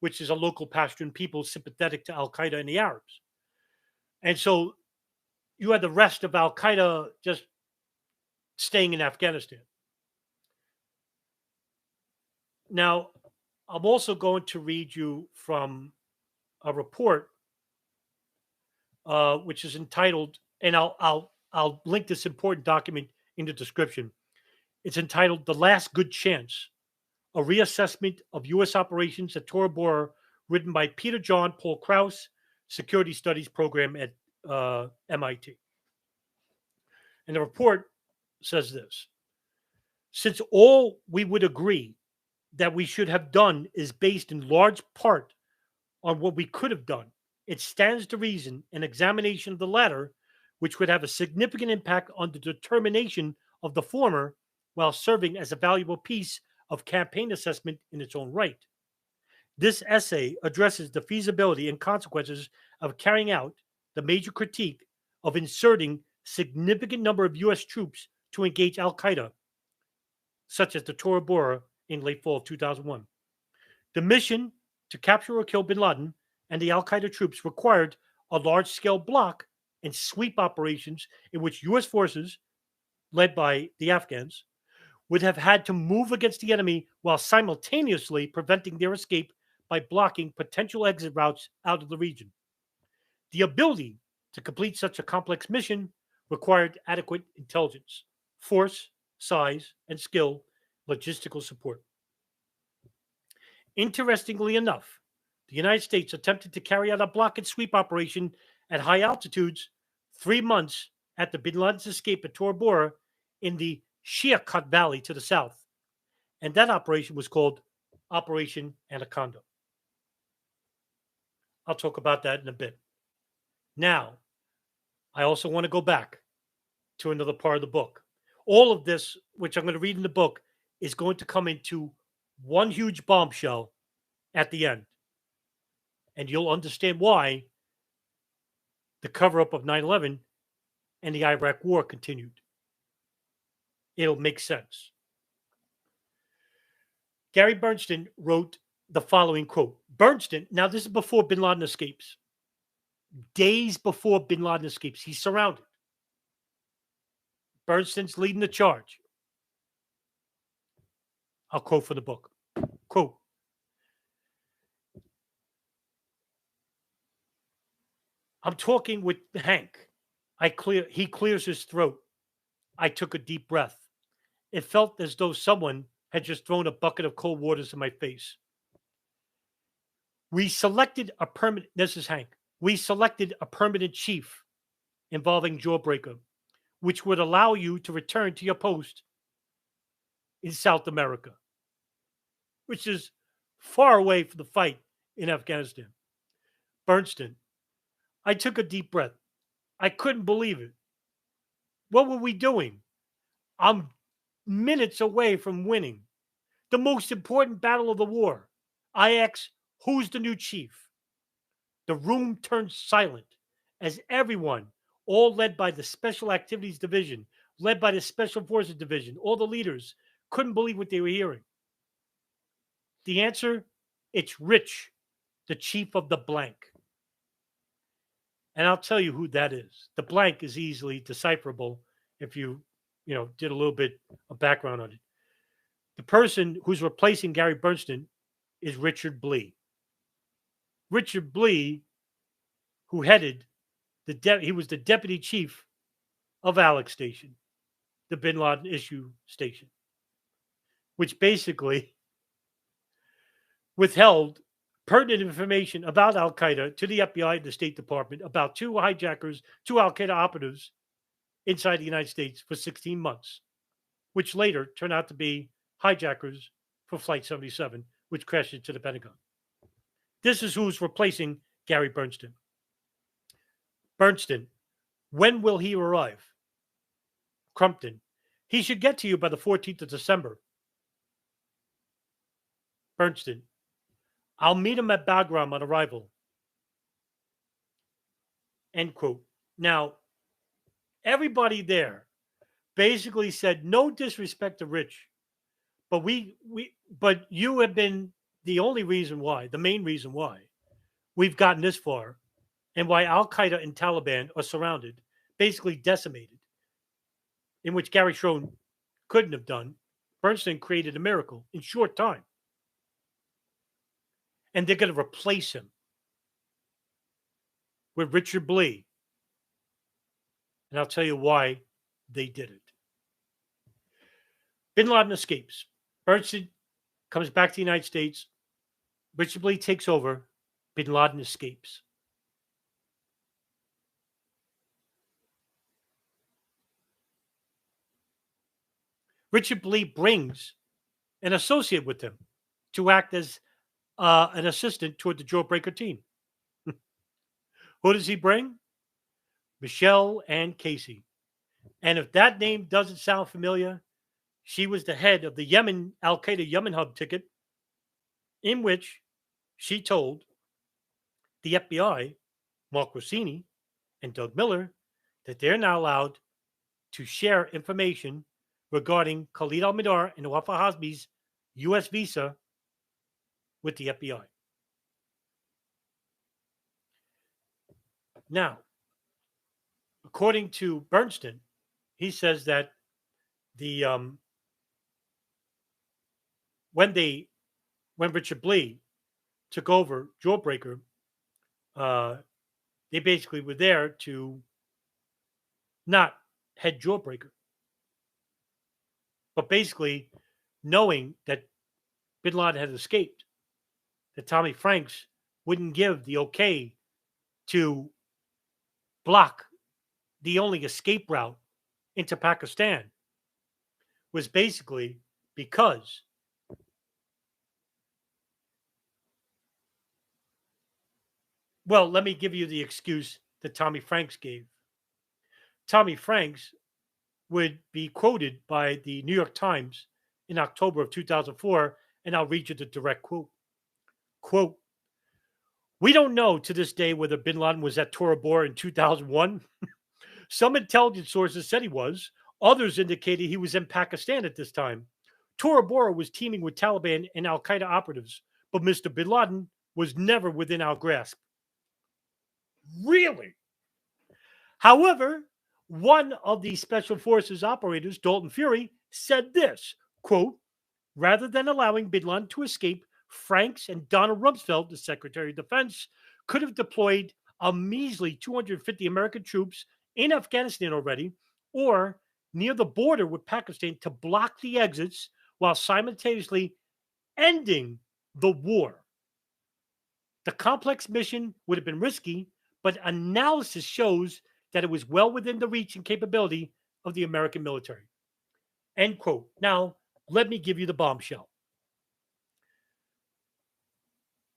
which is a local Pashtun people sympathetic to Al Qaeda and the Arabs. And so you had the rest of Al Qaeda just staying in Afghanistan. Now, I'm also going to read you from a report, which is entitled, and I'll link this important document in the description. It's entitled "The Last Good Chance: A Reassessment of U.S. Operations at Tora Bora," written by Peter John Paul Krauss, Security Studies Program at MIT. And the report says this: since all we would agree that we should have done is based in large part on what we could have done, it stands to reason an examination of the latter, which would have a significant impact on the determination of the former, while serving as a valuable piece of campaign assessment in its own right. This essay addresses the feasibility and consequences of carrying out the major critique of inserting significant number of U.S. troops to engage Al Qaeda, such as the Tora Bora in late fall of 2001. The mission to capture or kill bin Laden and the Al Qaeda troops required a large-scale block and sweep operations in which U.S. forces, led by the Afghans, would have had to move against the enemy while simultaneously preventing their escape by blocking potential exit routes out of the region. The ability to complete such a complex mission required adequate intelligence, force, size, and skill, logistical support. Interestingly enough, the United States attempted to carry out a block and sweep operation at high altitudes 3 months after bin Laden's escape at Tora Bora in the Shiakat Valley to the south, and that operation was called Operation Anaconda. I'll talk about that in a bit. Now, I also want to go back to another part of the book. All of this, which I'm going to read in the book, is going to come into one huge bombshell at the end. And you'll understand why the cover-up of 9/11 and the Iraq War continued. It'll make sense. Gary Berntsen wrote the following quote. Berntsen, now this is before bin Laden escapes. Days before bin Laden escapes, he's surrounded. Berntsen's leading the charge. I'll quote from the book. Quote, I'm talking with Hank. He clears his throat. I took a deep breath. It felt as though someone had just thrown a bucket of cold waters in my face. We selected a permanent, this is Hank, we selected a permanent chief involving Jawbreaker, which would allow you to return to your post in South America, which is far away from the fight in Afghanistan. Berntsen, I took a deep breath. I couldn't believe it. What were we doing? I'm minutes away from winning the most important battle of the war. I asked, who's the new chief? The room turned silent as everyone, all led by the Special Activities Division, led by the Special Forces Division, all the leaders, couldn't believe what they were hearing. The answer, it's Rich, the chief of the blank. And I'll tell you who that is. The blank is easily decipherable if you did a little bit of background on it. The person who's replacing Gary Berntsen is Richard Blee. Richard Blee, who headed he was the deputy chief of Alex Station, the Bin Laden issue station, which basically withheld pertinent information about Al Qaeda to the FBI and the State Department about two hijackers, two Al Qaeda operatives inside the United States for 16 months, which later turned out to be hijackers for Flight 77, which crashed into the Pentagon. This is who's replacing Gary Berntsen. Berntsen, when will he arrive? Crumpton, he should get to you by the 14th of December. Berntsen, I'll meet him at Bagram on arrival. End quote. Now, everybody there basically said, no disrespect to Rich, but you have been the only reason why, the main reason why we've gotten this far and why Al Qaeda and Taliban are surrounded, basically decimated, in which Gary Schroen couldn't have done. Berntsen created a miracle in short time. And they're going to replace him with Richard Blee. And I'll tell you why they did it. Bin Laden escapes. Berntsen comes back to the United States. Richard Blee takes over. Bin Laden escapes. Richard Blee brings an associate with him to act as an assistant toward the Jawbreaker team. Who does he bring? Michelle Ann Casey. And if that name doesn't sound familiar, she was the head of the Al Qaeda Yemen hub ticket, in which she told the FBI, Mark Rossini, and Doug Miller that they're not allowed to share information regarding Khalid al-Mihdhar and Wafa Hasbi's U.S. visa with the FBI. Now, according to Berntsen, he says that when Richard Blee took over Jawbreaker, they basically were there to not head Jawbreaker, but basically knowing that Bin Laden had escaped, that Tommy Franks wouldn't give the okay to block the only escape route into Pakistan, was basically because let me give you the excuse that Tommy Franks gave. Tommy Franks would be quoted by the New York Times in October of 2004, and I'll read you the direct quote. Quote, we don't know to this day whether Bin Laden was at Tora Bora in 2001. Some intelligence sources said he was. Others indicated he was in Pakistan at this time. Tora Bora was teaming with Taliban and Al Qaeda operatives, but Mr. Bin Laden was never within our grasp. Really? However, one of the Special Forces operators, Dalton Fury, said this, quote, rather than allowing Bin Laden to escape, Franks and Donald Rumsfeld, the Secretary of Defense, could have deployed a measly 250 American troops in Afghanistan already, or near the border with Pakistan to block the exits while simultaneously ending the war. The complex mission would have been risky, but analysis shows that it was well within the reach and capability of the American military. End quote. Now, let me give you the bombshell.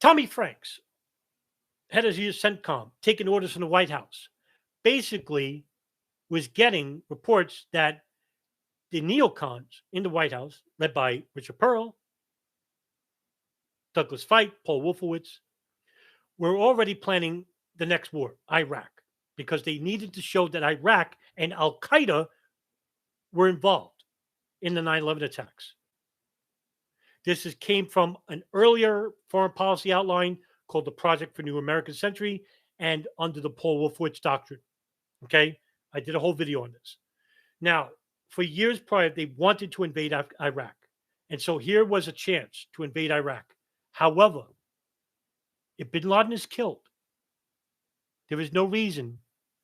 Tommy Franks, head of the USCENTCOM, taking orders from the White House, basically was getting reports that the neocons in the White House, led by Richard Perle, Douglas Feith, Paul Wolfowitz, were already planning the next war, Iraq, because they needed to show that Iraq and Al-Qaeda were involved in the 9/11 attacks. This came from an earlier foreign policy outline called the Project for New American Century and under the Paul Wolfowitz Doctrine. Okay? I did a whole video on this. Now, for years prior, they wanted to invade Iraq. And so here was a chance to invade Iraq. However, if bin Laden is killed, there is no reason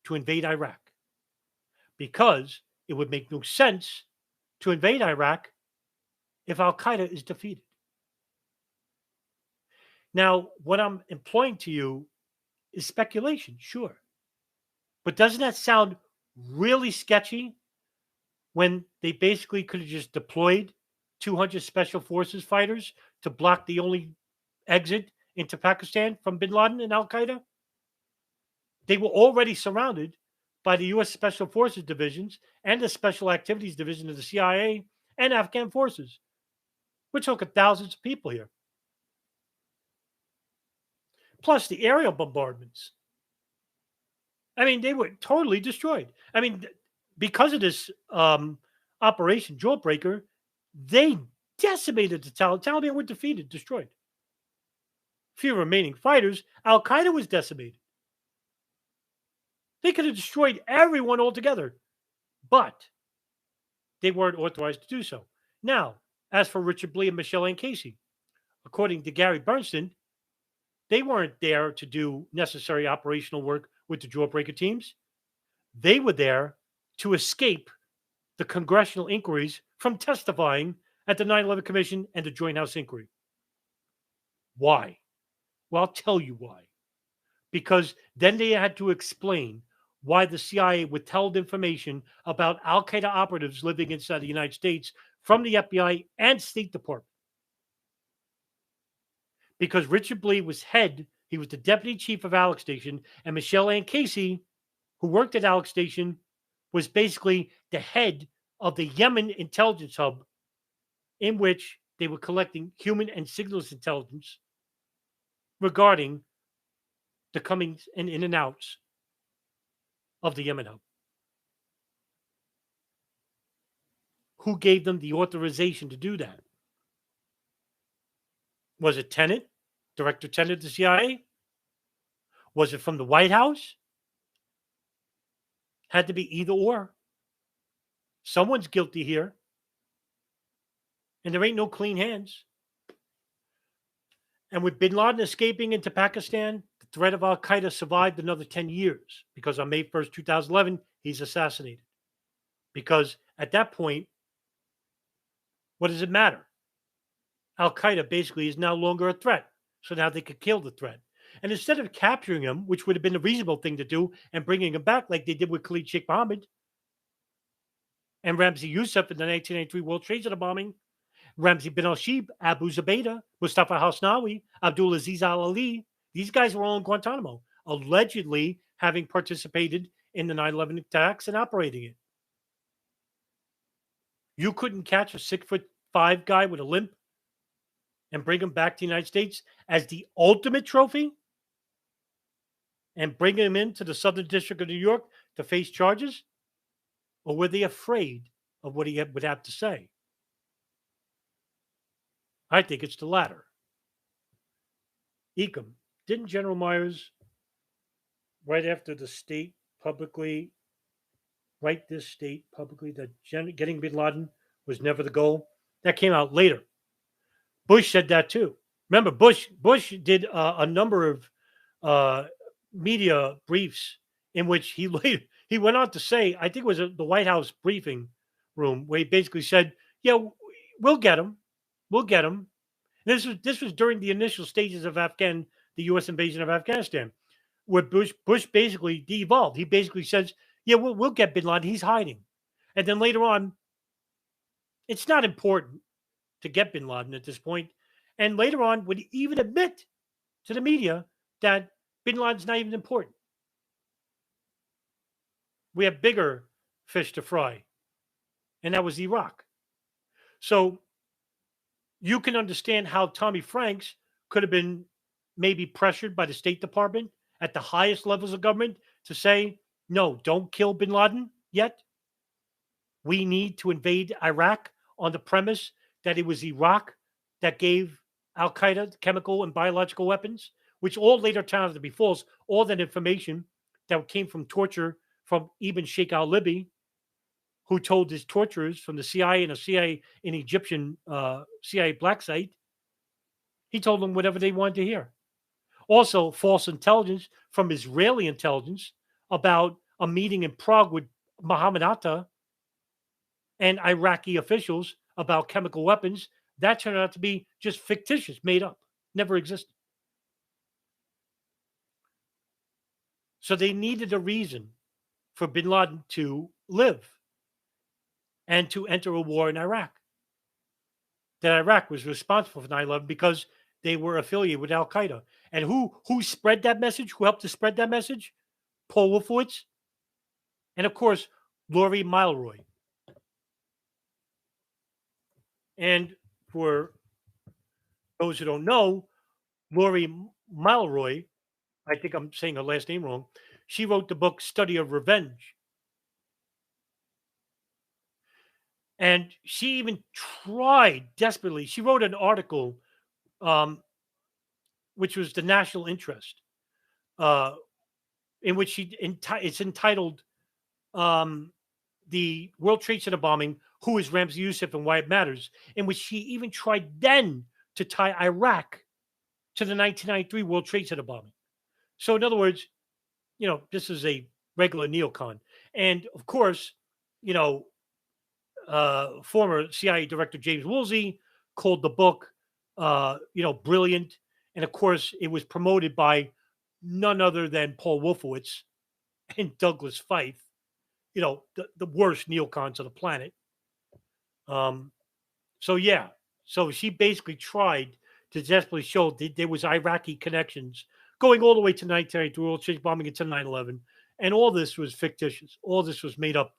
to invade Iraq because it would make no sense to invade Iraq if Al-Qaeda is defeated. Now, what I'm employing to you is speculation, sure. But doesn't that sound really sketchy when they basically could have just deployed 200 special forces fighters to block the only exit into Pakistan from bin Laden and Al-Qaeda? They were already surrounded by the U.S. Special Forces divisions and the Special Activities Division of the CIA and Afghan forces. We're talking thousands of people here. Plus the aerial bombardments. I mean, they were totally destroyed. I mean, because of this Operation Jawbreaker, they decimated the Taliban. Taliban were defeated, destroyed. Few remaining fighters. Al-Qaeda was decimated. They could have destroyed everyone altogether, but they weren't authorized to do so. Now, as for Richard Blee and Michelle Ann Casey, according to Gary Berntsen, they weren't there to do necessary operational work with the Jawbreaker teams. They were there to escape the congressional inquiries from testifying at the 9/11 Commission and the Joint House Inquiry. Why? Well, I'll tell you why. Because then they had to explain why the CIA withheld information about Al-Qaeda operatives living inside the United States from the FBI and State Department. Because Richard Blee was he was the deputy chief of Alex Station, and Michelle Ann Casey, who worked at Alex Station, was basically the head of the Yemen intelligence hub in which they were collecting human and signals intelligence regarding the comings and in and outs of the Yemen hub. Who gave them the authorization to do that? Was it Tenet, Director Tenet of the CIA? Was it from the White House? Had to be either or. Someone's guilty here. And there ain't no clean hands. And with bin Laden escaping into Pakistan, the threat of Al-Qaeda survived another 10 years because on May 1st, 2011, he's assassinated. Because at that point, what does it matter? Al-Qaeda basically is no longer a threat. So now they could kill the threat. And instead of capturing him, which would have been a reasonable thing to do, and bringing him back like they did with Khalid Sheikh Mohammed and Ramzi Youssef in the 1993 World Trade Center bombing, Ramzi bin al-Shib, Abu Zubaydah, Mustafa Hasnawi, Abdul Aziz al-Ali, these guys were all in Guantanamo, allegedly having participated in the 9/11 attacks and operating it. You couldn't catch a 6'5" guy with a limp and bring him back to the United States as the ultimate trophy and bring him into the Southern District of New York to face charges? Or were they afraid of what he would have to say? I think it's the latter. Ecom, didn't General Myers, right after the state publicly, write this state publicly that getting bin Laden was never the goal? That came out later. Bush said that too. Remember, Bush did a number of media briefs in which he went on to say, I think it was the White House briefing room where he basically said, "Yeah, we'll get him. We'll get him." This was during the initial stages of the U.S. invasion of Afghanistan, where Bush basically devolved. He basically says, "Yeah, we'll get Bin Laden. He's hiding," and then later on, it's not important to get Bin Laden at this point. And later on, would even admit to the media that Bin Laden's not even important. We have bigger fish to fry, and that was Iraq. So you can understand how Tommy Franks could have been maybe pressured by the State Department at the highest levels of government to say, no, don't kill Bin Laden yet. We need to invade Iraq on the premise that it was Iraq that gave Al Qaeda chemical and biological weapons, which all later turned out to be false. All that information that came from torture from Ibn Sheikh al Libi, who told his torturers from the CIA and a CIA in Egyptian CIA black site, he told them whatever they wanted to hear. Also, false intelligence from Israeli intelligence about a meeting in Prague with Mohammad Atta and Iraqi officials about chemical weapons. That turned out to be just fictitious, made up, never existed. So they needed a reason for Bin Laden to live and to enter a war in Iraq. That Iraq was responsible for 9/11 because they were affiliated with Al Qaeda. And who spread that message? Who helped to spread that message? Paul Wolfowitz, and of course Laurie Milroy. And for those who don't know, Laurie Milroy, I think I'm saying her last name wrong. She wrote the book Study of Revenge. And she even tried desperately. She wrote an article, which was the national interest, in which it's entitled "The World Trade Center Bombing: Who is Ramzi Youssef and Why It Matters," in which she even tried then to tie Iraq to the 1993 World Trade Center bombing. So, in other words, this is a regular neocon, and of course, former CIA Director James Woolsey called the book, brilliant. And of course, it was promoted by none other than Paul Wolfowitz and Douglas Feith, the worst neocons of the planet. So she basically tried to desperately show that there was Iraqi connections going all the way to 1992, World Trade bombing into 9/11, and all this was fictitious. All this was made up.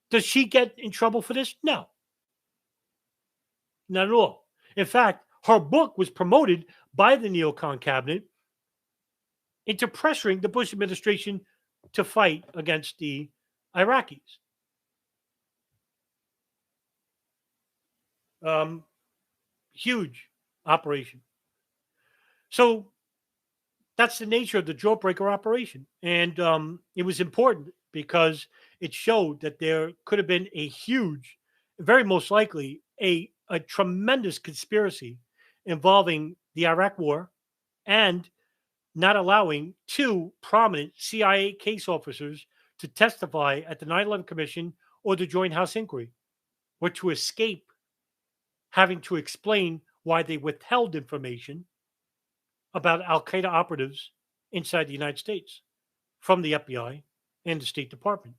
Does she get in trouble for this? No. Not at all. In fact, her book was promoted by the neocon cabinet into pressuring the Bush administration to fight against the Iraqis. Huge operation. So that's the nature of the Jawbreaker operation. And it was important because it showed that there could have been a huge, very most likely, a tremendous conspiracy involving the Iraq War and not allowing two prominent CIA case officers to testify at the 9/11 Commission or the Joint House Inquiry, or to escape having to explain why they withheld information about Al Qaeda operatives inside the United States from the FBI and the State Department.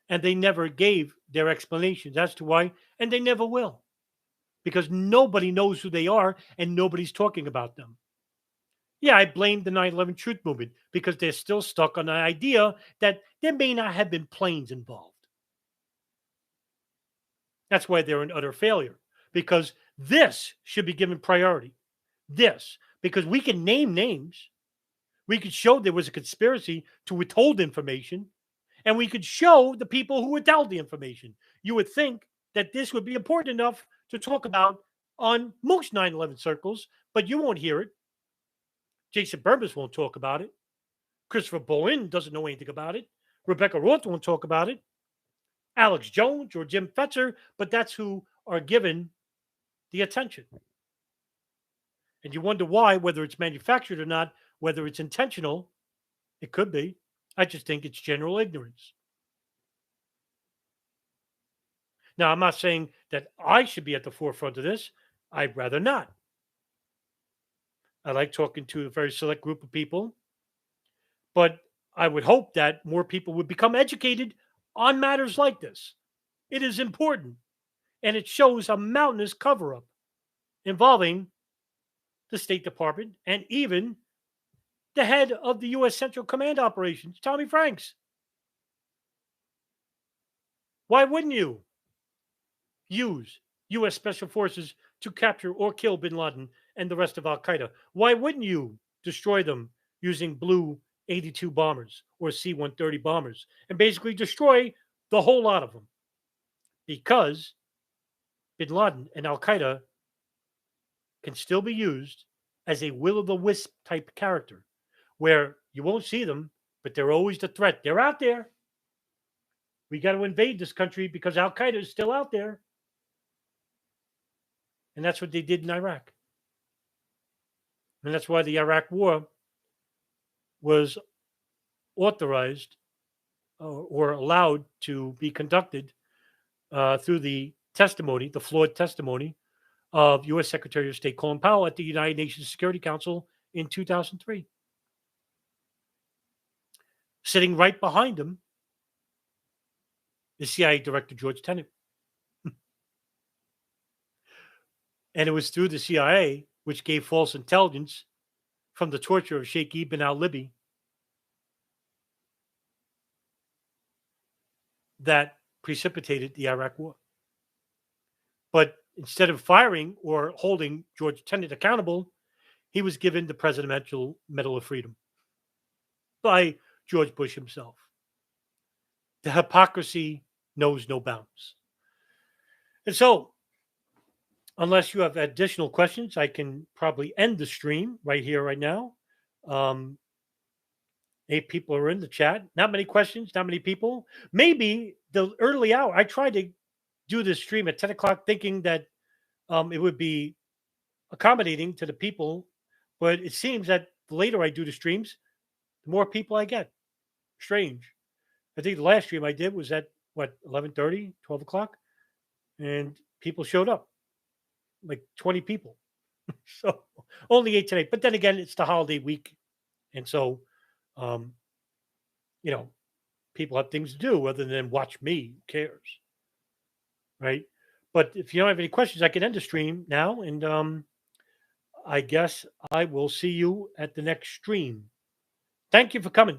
And they never gave their explanations as to why, and they never will, because nobody knows who they are and nobody's talking about them. Yeah, I blame the 9/11 Truth Movement because they're still stuck on the idea that there may not have been planes involved. That's why they're an utter failure, because this should be given priority. This, because we can name names. We could show there was a conspiracy to withhold information, and we could show the people who withheld the information. You would think that this would be important enough to talk about on most 9/11 circles, but you won't hear it. Jason Burbis won't talk about it. Christopher Bowen doesn't know anything about it. Rebecca Roth won't talk about it. Alex Jones or Jim Fetzer, but that's who are given the attention. And you wonder why, whether it's manufactured or not, whether it's intentional. It could be. I just think it's general ignorance. Now, I'm not saying that I should be at the forefront of this. I'd rather not. I like talking to a very select group of people, but I would hope that more people would become educated on matters like this. It is important, and it shows a mountainous cover up involving the State Department and even the head of the U.S. Central Command Operations, Tommy Franks. Why wouldn't you use U.S. Special Forces to capture or kill bin Laden and the rest of Al Qaeda? Why wouldn't you destroy them using Blue 82 bombers or C 130 bombers and basically destroy the whole lot of them? Because bin Laden and Al Qaeda can still be used as a will o' the wisp type character where you won't see them, but they're always the threat. They're out there. We got to invade this country because Al Qaeda is still out there. And that's what they did in Iraq. And that's why the Iraq War was authorized or allowed to be conducted through the testimony, the flawed testimony of U.S. Secretary of State Colin Powell at the United Nations Security Council in 2003. Sitting right behind him is CIA Director George Tenet. And it was through the CIA, which gave false intelligence from the torture of Sheikh Ibn al-Libi, that precipitated the Iraq War. But instead of firing or holding George Tenet accountable, he was given the Presidential Medal of Freedom by George Bush himself. The hypocrisy knows no bounds. And so, unless you have additional questions, I can probably end the stream right here, right now. 8 people are in the chat. Not many questions, not many people. Maybe the early hour. I tried to do this stream at 10 o'clock thinking that it would be accommodating to the people, but it seems that the later I do the streams, the more people I get. Strange. I think the last stream I did was at, 11:30, 12 o'clock? And people showed up. Like 20 people. So only 8 today. But then again, it's the holiday week. And so, people have things to do other than watch me. Who cares? Right? But if you don't have any questions, I can end the stream now. And I guess I will see you at the next stream. Thank you for coming.